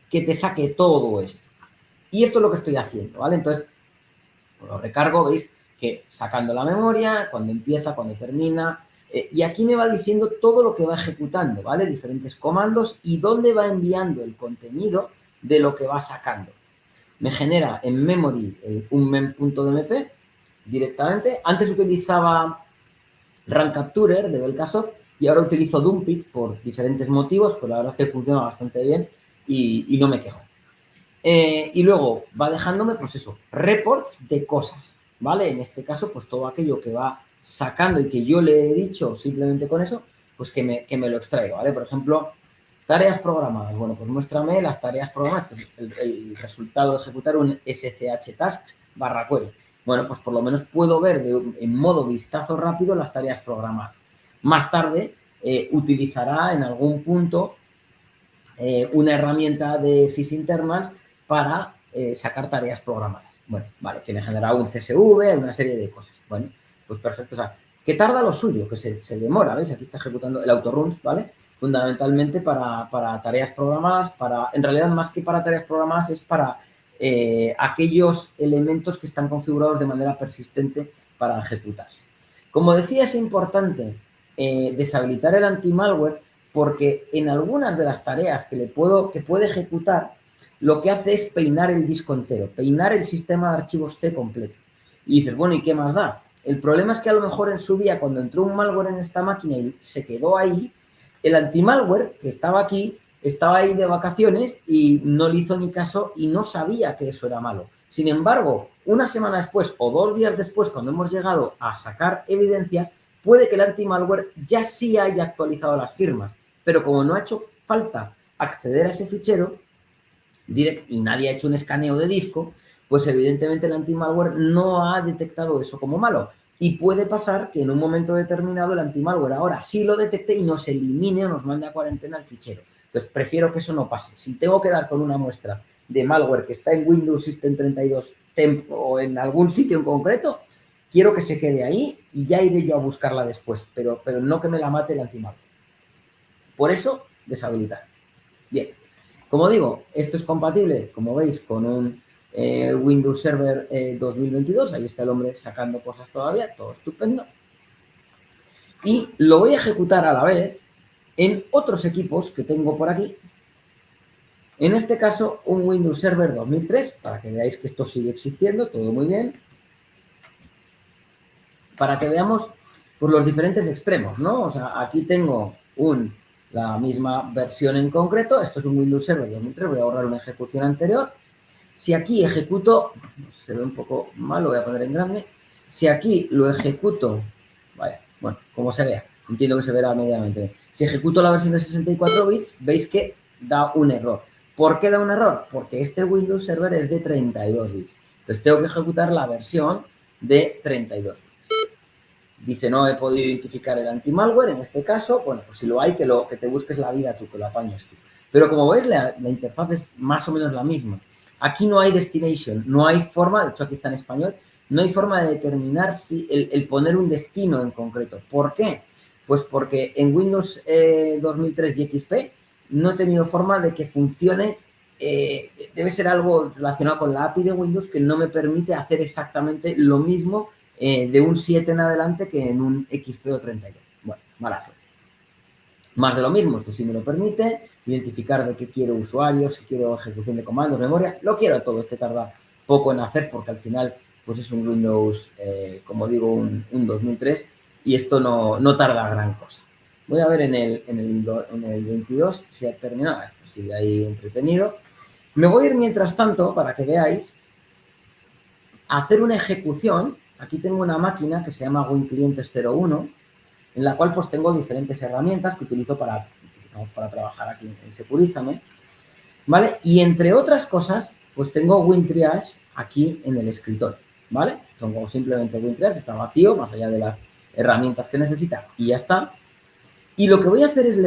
que te saque todo esto. Y esto es lo que estoy haciendo, ¿vale? Entonces, lo recargo, veis que sacando la memoria, cuando empieza, cuando termina, Y aquí me va diciendo todo lo que va ejecutando, ¿vale? Diferentes comandos y dónde va enviando el contenido de lo que va sacando. Me genera en memory un mem.dmp directamente. Antes utilizaba Run Capturer de Belkasoft y ahora utilizo Dumpit por diferentes motivos, pero la verdad es que funciona bastante bien y no me quejo. Y luego va dejándome, pues eso, reports de cosas, ¿vale? En este caso, pues todo aquello que va sacando y que yo le he dicho simplemente con eso, pues que me lo extraiga, ¿vale? Por ejemplo, tareas programadas. Bueno, pues muéstrame las tareas programadas. Este es el resultado de ejecutar un SCH task /query. Bueno, pues por lo menos puedo ver en modo vistazo rápido las tareas programadas. Más tarde utilizará en algún punto una herramienta de sysinternals para sacar tareas programadas. Bueno, vale, que me genera un CSV, una serie de cosas. Bueno, pues perfecto. O sea, que tarda lo suyo, que se demora, ¿veis? Aquí está ejecutando el autoruns, ¿vale? Fundamentalmente para tareas programadas, en realidad más que para tareas programadas es para aquellos elementos que están configurados de manera persistente para ejecutarse. Como decía, es importante deshabilitar el anti-malware porque en algunas de las tareas que puede ejecutar, lo que hace es peinar el disco entero, peinar el sistema de archivos C completo. Y dices, bueno, ¿y qué más da? El problema es que a lo mejor en su día, cuando entró un malware en esta máquina y se quedó ahí, el anti-malware que estaba ahí de vacaciones y no le hizo ni caso y no sabía que eso era malo. Sin embargo, una semana después o 2 días después, cuando hemos llegado a sacar evidencias, puede que el anti-malware ya sí haya actualizado las firmas, pero como no ha hecho falta acceder a ese fichero y nadie ha hecho un escaneo de disco, pues evidentemente el anti-malware no ha detectado eso como malo. Y puede pasar que en un momento determinado el anti-malware ahora sí lo detecte y nos elimine o nos mande a cuarentena el fichero. Entonces prefiero que eso no pase. Si tengo que dar con una muestra de malware que está en Windows System 32 Temp o en algún sitio en concreto, quiero que se quede ahí y ya iré yo a buscarla después, pero no que me la mate el anti-malware. Por eso, deshabilitar. Bien, como digo, esto es compatible, como veis, con un Windows Server 2022. Ahí está el hombre sacando cosas todavía, todo estupendo. Y lo voy a ejecutar a la vez en otros equipos que tengo por aquí. En este caso, un Windows Server 2003, para que veáis que esto sigue existiendo, todo muy bien. Para que veamos pues, los diferentes extremos, ¿no? O sea, aquí tengo la misma versión en concreto. Esto es un Windows Server 2003, voy a borrar una ejecución anterior. Si aquí ejecuto, se ve un poco mal, lo voy a poner en grande. Si aquí lo ejecuto, vaya, bueno, como se vea, entiendo que se verá medianamente. Si ejecuto la versión de 64 bits, veis que da un error. ¿Por qué da un error? Porque este Windows Server es de 32 bits. Entonces tengo que ejecutar la versión de 32 bits. Dice, no he podido identificar el anti-malware, en este caso, bueno, pues si lo hay, que te busques la vida tú, que lo apañes tú. Pero como veis, la interfaz es más o menos la misma. Aquí no hay destination, no hay forma, de hecho aquí está en español, no hay forma de determinar si el poner un destino en concreto. ¿Por qué? Pues porque en Windows 2003 y XP no he tenido forma de que funcione, debe ser algo relacionado con la API de Windows que no me permite hacer exactamente lo mismo de un 7 en adelante que en un XP o 32. Bueno, mala suerte. Más de lo mismo, esto sí me lo permite, identificar de qué quiero usuario, si quiero ejecución de comandos, memoria, lo quiero todo. Este tarda poco en hacer porque al final pues es un Windows, como digo, un 2003 y esto no tarda gran cosa. Voy a ver en el 22 si ha terminado. Esto sigue ahí entretenido. Me voy a ir mientras tanto, para que veáis, a hacer una ejecución. Aquí tengo una máquina que se llama WinClientes01, en la cual pues tengo diferentes herramientas que utilizo para trabajar aquí en Securízame, ¿vale? Y entre otras cosas, pues tengo WinTriage aquí en el escritorio, ¿vale? Tengo simplemente WinTriage, está vacío, más allá de las herramientas que necesita, y ya está. Y lo que voy a hacer es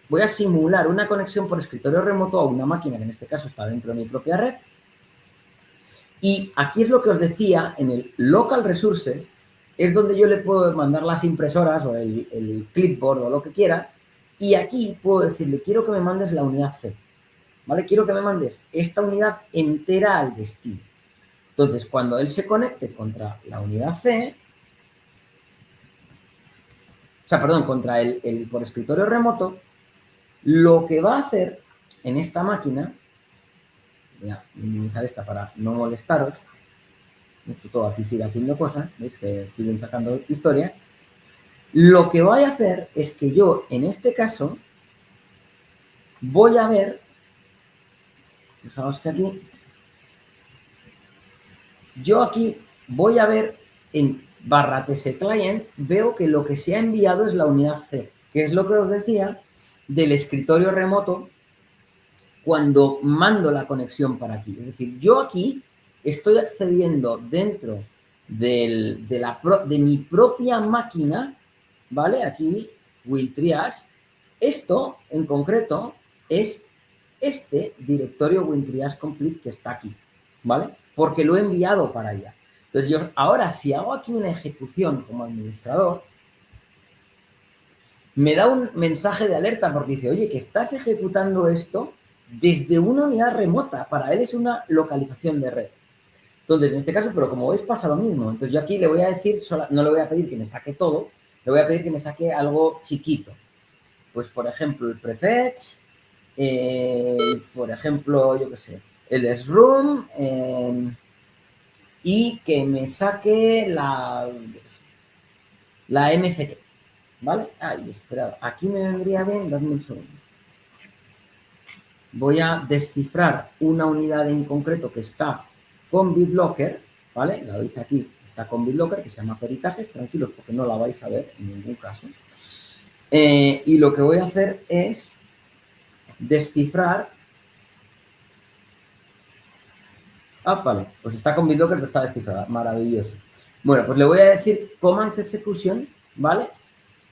voy a simular una conexión por escritorio remoto a una máquina que en este caso está dentro de mi propia red. Y aquí es lo que os decía, en el Local Resources, es donde yo le puedo mandar las impresoras o el clipboard o lo que quiera, y aquí puedo decirle, quiero que me mandes la unidad C, ¿vale? Quiero que me mandes esta unidad entera al destino. Entonces, cuando él se conecte contra la unidad C, sea, perdón, contra el por escritorio remoto, lo que va a hacer en esta máquina, voy a minimizar esta para no molestaros, esto todo aquí sigue haciendo cosas, veis que siguen sacando historia, lo que voy a hacer es que yo, en este caso, voy a ver, fijaos que aquí, yo aquí voy a ver en /tclient, veo que lo que se ha enviado es la unidad C, que es lo que os decía del escritorio remoto cuando mando la conexión para aquí. Es decir, yo aquí estoy accediendo dentro de mi propia máquina, ¿vale? Aquí, WinTriage. Esto, en concreto, es este directorio WinTriage Complete que está aquí, ¿vale? Porque lo he enviado para allá. Entonces, yo ahora, si hago aquí una ejecución como administrador, me da un mensaje de alerta porque dice, oye, que estás ejecutando esto desde una unidad remota. Para él es una localización de red. Entonces, en este caso, pero como veis, pasa lo mismo. Entonces, yo aquí le voy a decir, no le voy a pedir que me saque todo, le voy a pedir que me saque algo chiquito. Pues, por ejemplo, el prefetch, por ejemplo, yo qué sé, el sroom, y que me saque la MCT, ¿vale? Ahí, esperad, aquí me vendría bien, dadme un segundo. Voy a descifrar una unidad en concreto que está con BitLocker, ¿vale? La veis aquí, está con BitLocker, que se llama peritajes, tranquilos, porque no la vais a ver en ningún caso. Y lo que voy a hacer es descifrar. Vale, pues está con BitLocker, pero está descifrada. Maravilloso. Bueno, pues le voy a decir commands execution, ¿vale?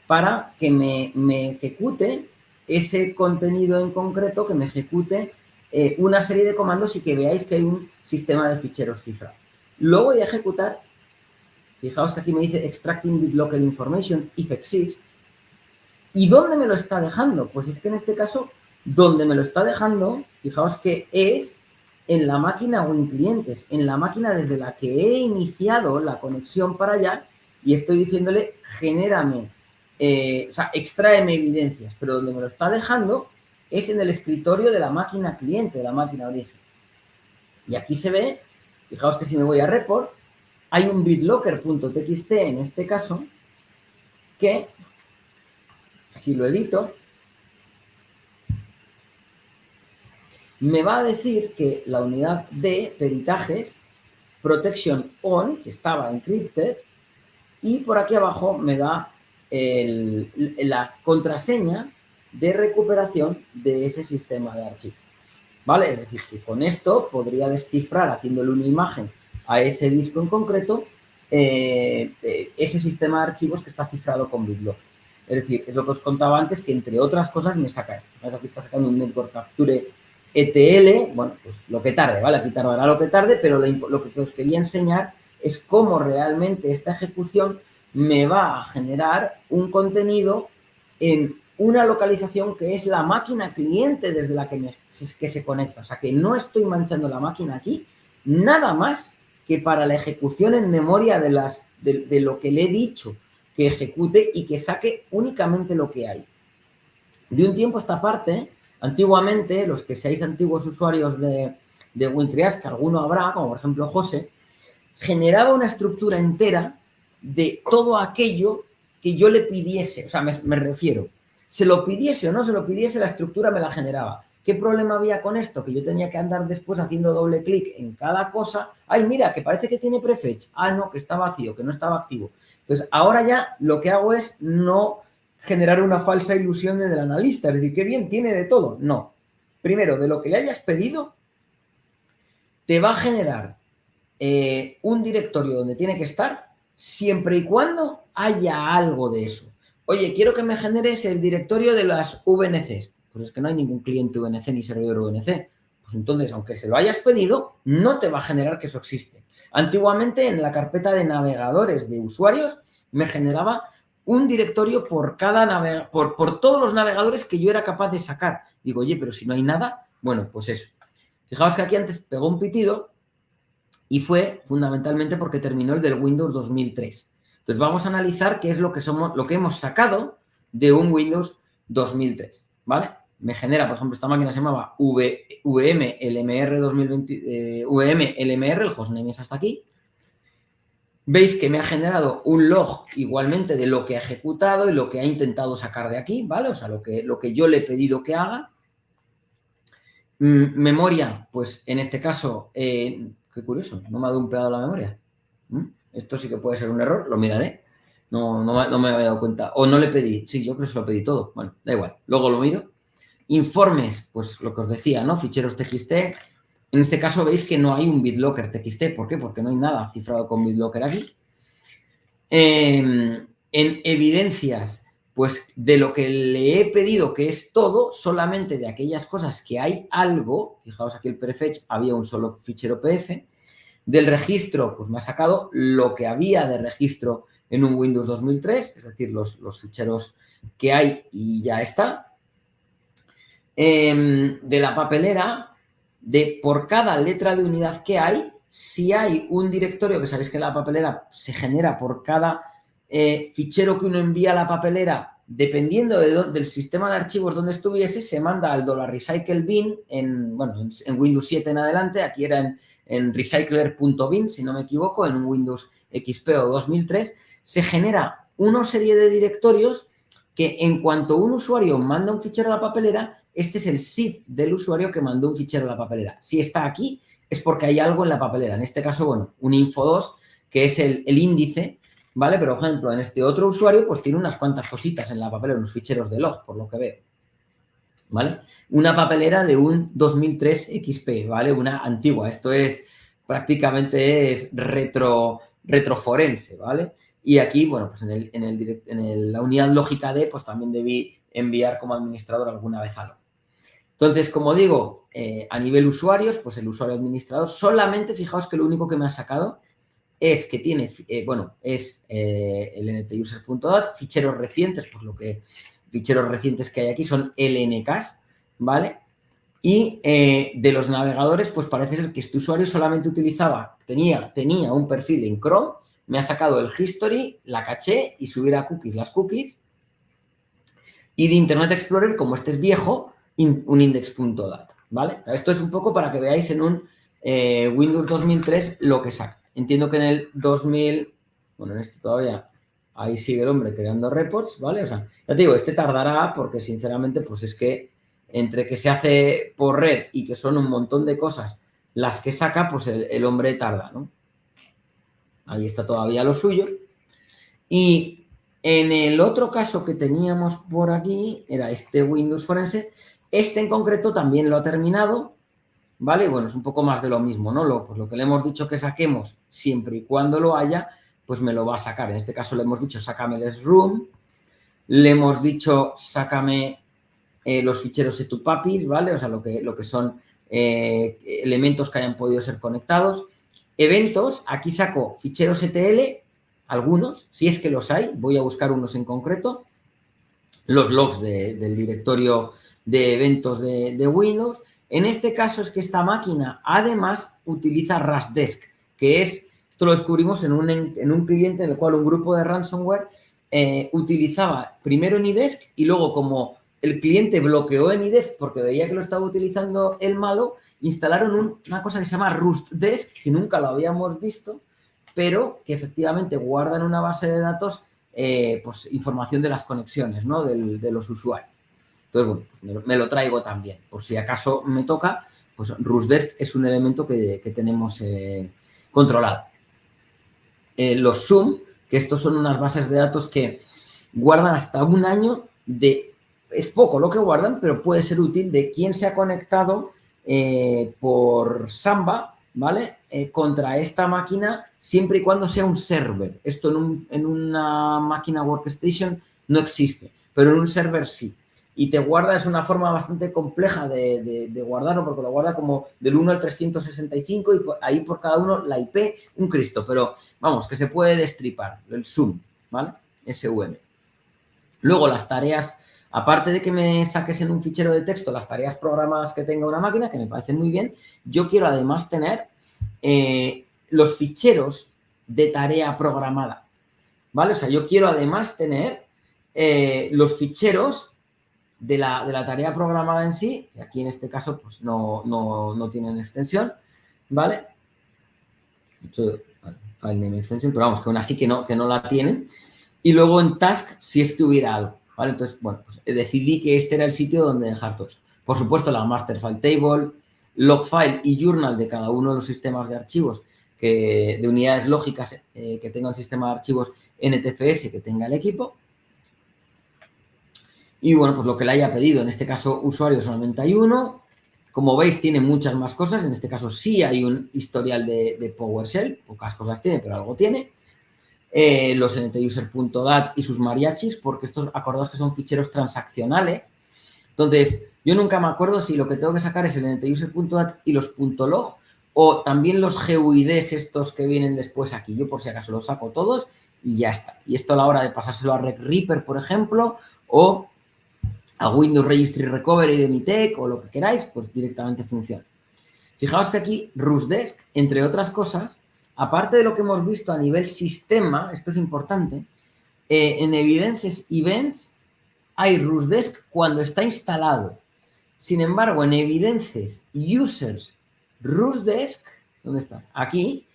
Para que me ejecute ese contenido en concreto, que me ejecute una serie de comandos y que veáis que hay un sistema de ficheros cifrado. Lo voy a ejecutar. Fijaos que aquí me dice extracting BitLocker information if exists. ¿Y dónde me lo está dejando? Pues es que en este caso, donde me lo está dejando, fijaos que es en la máquina WinClientes, en la máquina desde la que he iniciado la conexión para allá y estoy diciéndole, genérame, o sea, extráeme evidencias, pero donde me lo está dejando es en el escritorio de la máquina cliente, de la máquina origen. Y aquí se ve, fijaos que si me voy a reports, hay un bitlocker.txt en este caso, que si lo edito, me va a decir que la unidad de peritajes protection on, que estaba encrypted, y por aquí abajo me da la contraseña de recuperación de ese sistema de archivos, ¿vale? Es decir, que con esto podría descifrar, haciéndole una imagen a ese disco en concreto, ese sistema de archivos que está cifrado con BitLocker. Es decir, es lo que os contaba antes, que entre otras cosas me saca esto. Aquí está sacando un network capture ETL, bueno, pues lo que tarde, ¿vale? Aquí tardará lo que tarde, pero lo que os quería enseñar es cómo realmente esta ejecución me va a generar un contenido en una localización que es la máquina cliente desde la que se conecta. O sea, que no estoy manchando la máquina aquí, nada más que para la ejecución en memoria de lo que le he dicho que ejecute y que saque únicamente lo que hay. De un tiempo a esta parte, antiguamente, los que seáis antiguos usuarios de WinTriage, que alguno habrá, como por ejemplo José, generaba una estructura entera de todo aquello que yo le pidiese, o sea, me refiero, se lo pidiese o no se lo pidiese, la estructura me la generaba. ¿Qué problema había con esto? Que yo tenía que andar después haciendo doble clic en cada cosa. Ay, mira, que parece que tiene prefetch. Ah, no, que está vacío, que no estaba activo. Entonces, ahora ya lo que hago es no generar una falsa ilusión del analista. Es decir, qué bien, tiene de todo. No. Primero, de lo que le hayas pedido, te va a generar un directorio donde tiene que estar siempre y cuando haya algo de eso. Oye, quiero que me generes el directorio de las VNCs. Pues es que no hay ningún cliente VNC ni servidor VNC. Pues entonces, aunque se lo hayas pedido, no te va a generar que eso existe. Antiguamente, en la carpeta de navegadores de usuarios, me generaba un directorio por cada por todos los navegadores que yo era capaz de sacar. Digo, oye, pero si no hay nada, bueno, pues eso. Fijaos que aquí antes pegó un pitido y fue fundamentalmente porque terminó el del Windows 2003. Entonces vamos a analizar qué es lo que hemos sacado de un Windows 2003, ¿vale? Me genera, por ejemplo, esta máquina se llamaba VM-LMR 2020, VM-LMR, el hostname es hasta aquí. Veis que me ha generado un log igualmente de lo que ha ejecutado y lo que ha intentado sacar de aquí, ¿vale? O sea, lo que yo le he pedido que haga. Memoria, pues en este caso, qué curioso, no me ha dumpeado la memoria. Esto sí que puede ser un error, lo miraré. No me había dado cuenta. O no le pedí, sí, yo creo que se lo pedí todo. Bueno, da igual, luego lo miro. Informes, pues lo que os decía, ¿no? Ficheros TXT. En este caso veis que no hay un BitLocker TXT. ¿Por qué? Porque no hay nada cifrado con BitLocker aquí. En evidencias, pues de lo que le he pedido, que es todo, solamente de aquellas cosas que hay algo, fijaos aquí el prefetch, había un solo fichero PF, del registro, pues me ha sacado lo que había de registro en un Windows 2003, es decir, los ficheros que hay y ya está. De la papelera, de por cada letra de unidad que hay, si hay un directorio, que sabéis que la papelera se genera por cada fichero que uno envía a la papelera, dependiendo del sistema de archivos donde estuviese, se manda al $recycle-bin en Windows 7 en adelante, aquí era en recycler.bin, si no me equivoco, en un Windows XP o 2003, se genera una serie de directorios que en cuanto un usuario manda un fichero a la papelera, este es el SID del usuario que mandó un fichero a la papelera. Si está aquí, es porque hay algo en la papelera. En este caso, bueno, un info2, que es el índice, ¿vale? Pero, por ejemplo, en este otro usuario, pues tiene unas cuantas cositas en la papelera, unos ficheros de log, por lo que veo, ¿vale? Una papelera de un 2003 XP, ¿vale? Una antigua. Esto es prácticamente es retroforense, ¿vale? Y aquí, bueno, pues en la unidad lógica D, pues también debí enviar como administrador alguna vez algo. Entonces, como digo, a nivel usuarios, pues el usuario administrador, solamente fijaos que lo único que me ha sacado es que tiene, es el ntuser.dat, ficheros recientes, pues ficheros recientes que hay aquí son LNKs, ¿vale? Y de los navegadores, pues parece ser que este usuario solamente tenía un perfil en Chrome, me ha sacado el history, la caché y subir a cookies las cookies. Y de Internet Explorer, como este es viejo, un index.dat, ¿vale? Esto es un poco para que veáis en un Windows 2003 lo que saca. Entiendo que en el 2000, bueno, en este todavía, ahí sigue el hombre creando reports, ¿vale? O sea, ya te digo, este tardará porque sinceramente, pues es que entre que se hace por red y que son un montón de cosas las que saca, pues el hombre tarda, ¿no? Ahí está todavía lo suyo. Y en el otro caso que teníamos por aquí, era este Windows Forense, este en concreto también lo ha terminado, ¿vale? Bueno, es un poco más de lo mismo, ¿no? Pues lo que le hemos dicho que saquemos, siempre y cuando lo haya, pues me lo va a sacar. En este caso le hemos dicho, sácame el SROOM, le hemos dicho, sácame los ficheros etupapis, ¿vale? O sea, lo que son elementos que hayan podido ser conectados. Eventos, aquí saco ficheros ETL, algunos, si es que los hay, voy a buscar unos en concreto, los logs del directorio de eventos de Windows. En este caso es que esta máquina además utiliza Rashdesk, que es, esto lo descubrimos en un cliente en el cual un grupo de ransomware utilizaba primero Anydesk y luego como el cliente bloqueó Anydesk porque veía que lo estaba utilizando el malo, instalaron una cosa que se llama Rustdesk, que nunca lo habíamos visto, pero que efectivamente guardan una base de datos, pues información de las conexiones, ¿no? de los usuarios. Entonces, bueno, pues me lo traigo también. Por si acaso me toca, pues Rustdesk es un elemento que tenemos controlado. Los Zoom, que estos son unas bases de datos que guardan hasta un año es poco lo que guardan, pero puede ser útil de quién se ha conectado por Samba, ¿vale? Contra esta máquina, siempre y cuando sea un server. Esto en una máquina workstation no existe, pero en un server sí. Y te guarda, es una forma bastante compleja de guardarlo, porque lo guarda como del 1 al 365 y ahí por cada uno la IP, un Cristo, pero vamos, que se puede destripar, el SUM, ¿vale? SUM. Luego las tareas, aparte de que me saques en un fichero de texto las tareas programadas que tenga una máquina, que me parecen muy bien, yo quiero además tener los ficheros de tarea programada, ¿vale? O sea, yo quiero además tener los ficheros de la tarea programada en sí, que aquí en este caso pues no tienen extensión, ¿vale? De hecho, file name extension, pero vamos, que aún así que no la tienen. Y luego en task, si es que hubiera algo, ¿vale? Entonces, bueno, pues decidí que este era el sitio donde dejar todo esto. Por supuesto, la master file table, log file y journal de cada uno de los sistemas de archivos, de unidades lógicas que tenga un sistema de archivos NTFS que tenga el equipo. Y bueno, pues lo que le haya pedido, en este caso usuarios 91. Como veis, tiene muchas más cosas. En este caso sí hay un historial de PowerShell. Pocas cosas tiene, pero algo tiene. Los ntuser.dat y sus mariachis, porque estos, acordaos que son ficheros transaccionales. Entonces, yo nunca me acuerdo si lo que tengo que sacar es el ntuser.dat y los .log o también los GUIDs estos que vienen después aquí. Yo por si acaso los saco todos y ya está. Y esto a la hora de pasárselo a Reaper, por ejemplo, o a Windows Registry Recovery de Mitec o lo que queráis, pues directamente funciona. Fijaos que aquí RusDesk, entre otras cosas, aparte de lo que hemos visto a nivel sistema, esto es importante, en Evidences Events hay RusDesk cuando está instalado. Sin embargo, en Evidences Users RusDesk, ¿dónde está? Aquí,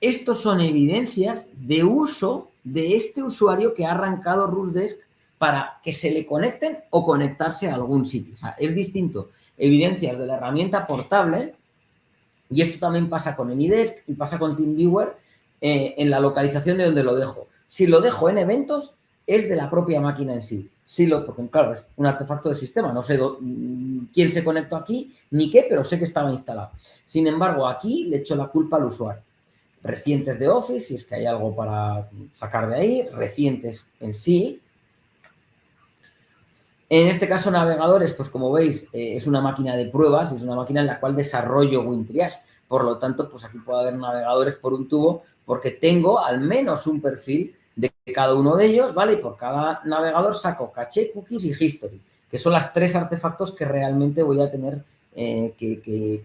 estos son evidencias de uso de este usuario que ha arrancado RusDesk para que se le conecten o conectarse a algún sitio. O sea, es distinto evidencias de la herramienta portable, y esto también pasa con AnyDesk y pasa con TeamViewer en la localización de donde lo dejo. Si lo dejo en eventos, es de la propia máquina en sí. Porque claro, es un artefacto de sistema, no sé quién se conectó aquí ni qué, pero sé que estaba instalado. Sin embargo, aquí le echo la culpa al usuario. Recientes de Office, si es que hay algo para sacar de ahí, recientes en sí. En este caso, navegadores, pues como veis, es una máquina de pruebas, es una máquina en la cual desarrollo WinTriage. Por lo tanto, pues aquí puede haber navegadores por un tubo, porque tengo al menos un perfil de cada uno de ellos, ¿vale? Y por cada navegador saco caché, cookies y history, que son las 3 artefactos que realmente voy a tener que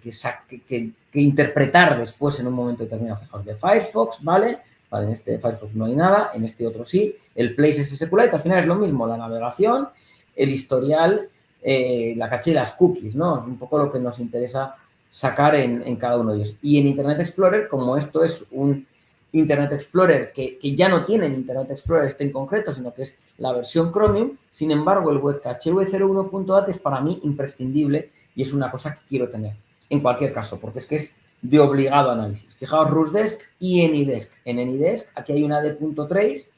interpretar después en un momento determinado. Fijaos, de Firefox, ¿vale? Vale, en este de Firefox no hay nada, en este otro sí. El Places SQLite, al final es lo mismo, la navegación, el historial, la caché y las cookies, ¿no? Es un poco lo que nos interesa sacar en cada uno de ellos. Y en Internet Explorer, como esto es un Internet Explorer que ya no tiene en Internet Explorer este en concreto, sino que es la versión Chromium, sin embargo, el webcache v01.dat es para mí imprescindible y es una cosa que quiero tener, en cualquier caso, porque es que es de obligado análisis. Fijaos, RusDesk y AnyDesk. En AnyDesk, aquí hay una d.trace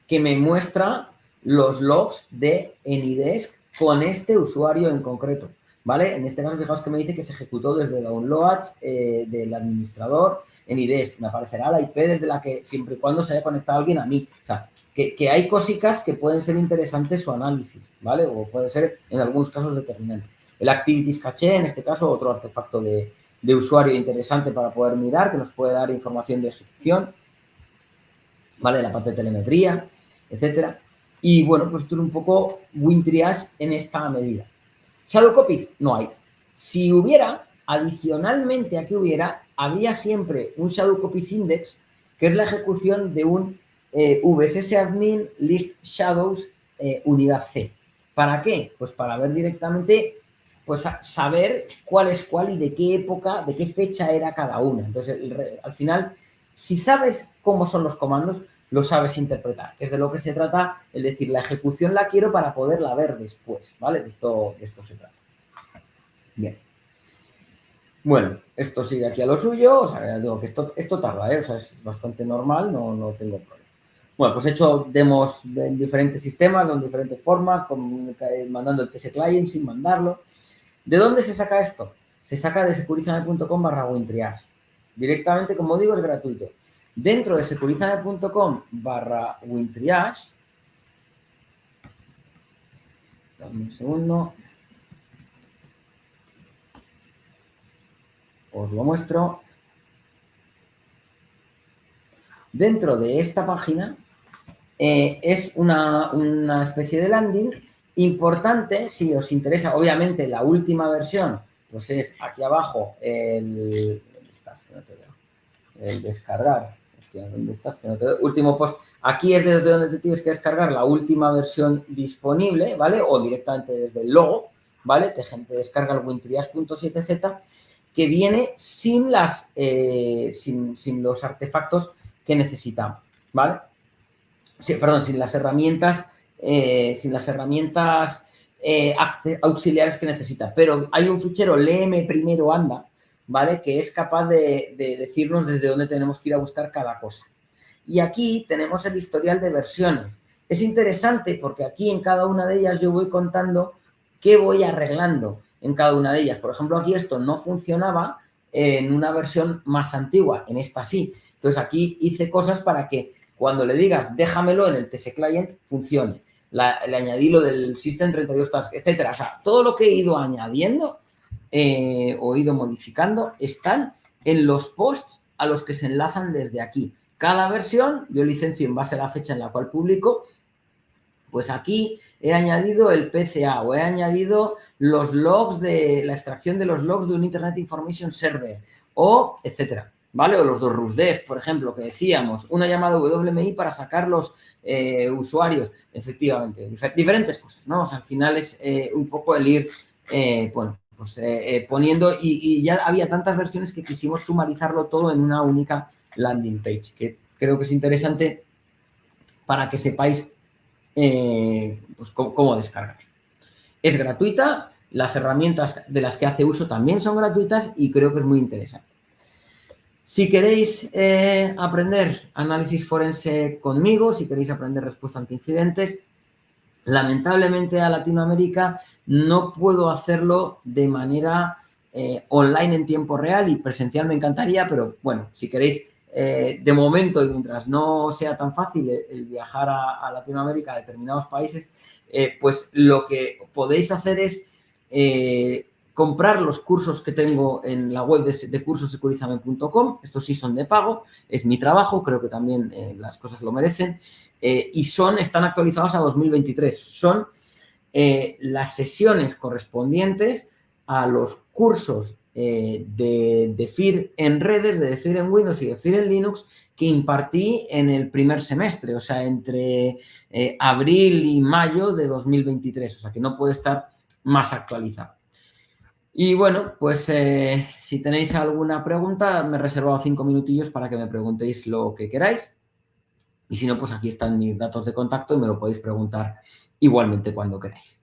que me muestra los logs de AnyDesk con este usuario en concreto, ¿vale? En este caso, fijaos que me dice que se ejecutó desde downloads del administrador AnyDesk. Me aparecerá la IP desde la que, siempre y cuando se haya conectado alguien a mí. O sea, que hay cositas que pueden ser interesantes su análisis, ¿vale? O puede ser, en algunos casos, determinante. El Activities Cache, en este caso, otro artefacto de usuario interesante para poder mirar, que nos puede dar información de ejecución, ¿vale? La parte de telemetría, etcétera. Y bueno, pues esto es un poco WinTriage en esta medida. Shadow copies, no hay. Si hubiera, adicionalmente a que hubiera, había siempre un Shadow Copies Index, que es la ejecución de un VSS Admin List Shadows unidad C. ¿Para qué? Pues para ver directamente, pues saber cuál es cuál y de qué época, de qué fecha era cada una. Entonces, al final, si sabes cómo son los comandos, lo sabes interpretar, que es de lo que se trata, es decir, la ejecución la quiero para poderla ver después, ¿vale? De esto se trata. Bien. Bueno, esto sigue aquí a lo suyo, o sea, digo que esto tarda, o sea, es bastante normal, no tengo problema. Bueno, pues he hecho demos en diferentes sistemas, en diferentes formas, mandando el TS Client, sin mandarlo. ¿De dónde se saca esto? Se saca de securizame.com/WinTriage. Directamente, como digo, es gratuito. Dentro de securizame.com/WinTriage, dame un segundo, os lo muestro. Dentro de esta página es una especie de landing importante, si os interesa, obviamente la última versión, pues es aquí abajo el descargar. hostia, ¿dónde estás? Que no te veo. Último post. Aquí es desde donde te tienes que descargar la última versión disponible, ¿vale? O directamente desde el logo, ¿vale? Te descarga el WinTriage.7z que viene sin los artefactos que necesitamos, ¿vale? Sí, perdón, sin las herramientas auxiliares que necesita. Pero hay un fichero léeme primero anda, ¿vale? Que es capaz de decirnos desde dónde tenemos que ir a buscar cada cosa. Y aquí tenemos el historial de versiones. Es interesante porque aquí en cada una de ellas yo voy contando qué voy arreglando en cada una de ellas. Por ejemplo, aquí esto no funcionaba en una versión más antigua, en esta sí. Entonces aquí hice cosas para que cuando le digas déjamelo en el TS Client funcione. Le añadí lo del System 32 Task, etcétera. O sea, todo lo que he ido añadiendo o he ido modificando están en los posts a los que se enlazan desde aquí. Cada versión yo licencio en base a la fecha en la cual publico. Pues aquí he añadido el PCA o he añadido los logs de la extracción de los logs de un Internet Information Server o etcétera, ¿vale? O los dos RUSDES, por ejemplo, que decíamos, una llamada WMI para sacar los usuarios, efectivamente, diferentes cosas, ¿no? O sea, al final es un poco el ir, bueno, pues poniendo y ya había tantas versiones que quisimos sumarizarlo todo en una única landing page, que creo que es interesante para que sepáis pues cómo descargar. Es gratuita, las herramientas de las que hace uso también son gratuitas y creo que es muy interesante. Si queréis aprender análisis forense conmigo, si queréis aprender respuesta ante incidentes, lamentablemente a Latinoamérica no puedo hacerlo de manera online en tiempo real y presencial me encantaría, pero bueno, si queréis de momento y mientras no sea tan fácil el viajar a Latinoamérica, a determinados países, pues lo que podéis hacer es comprar los cursos que tengo en la web de cursosecurizame.com. Estos sí son de pago, es mi trabajo, creo que también las cosas lo merecen. Y están actualizados a 2023. Son las sesiones correspondientes a los cursos de FIR en redes, de FIR en Windows y de FIR en Linux que impartí en el primer semestre, o sea, entre abril y mayo de 2023, o sea, que no puede estar más actualizado. Y bueno, pues si tenéis alguna pregunta, me he reservado 5 minutillos para que me preguntéis lo que queráis. Y si no, pues aquí están mis datos de contacto y me lo podéis preguntar igualmente cuando queráis.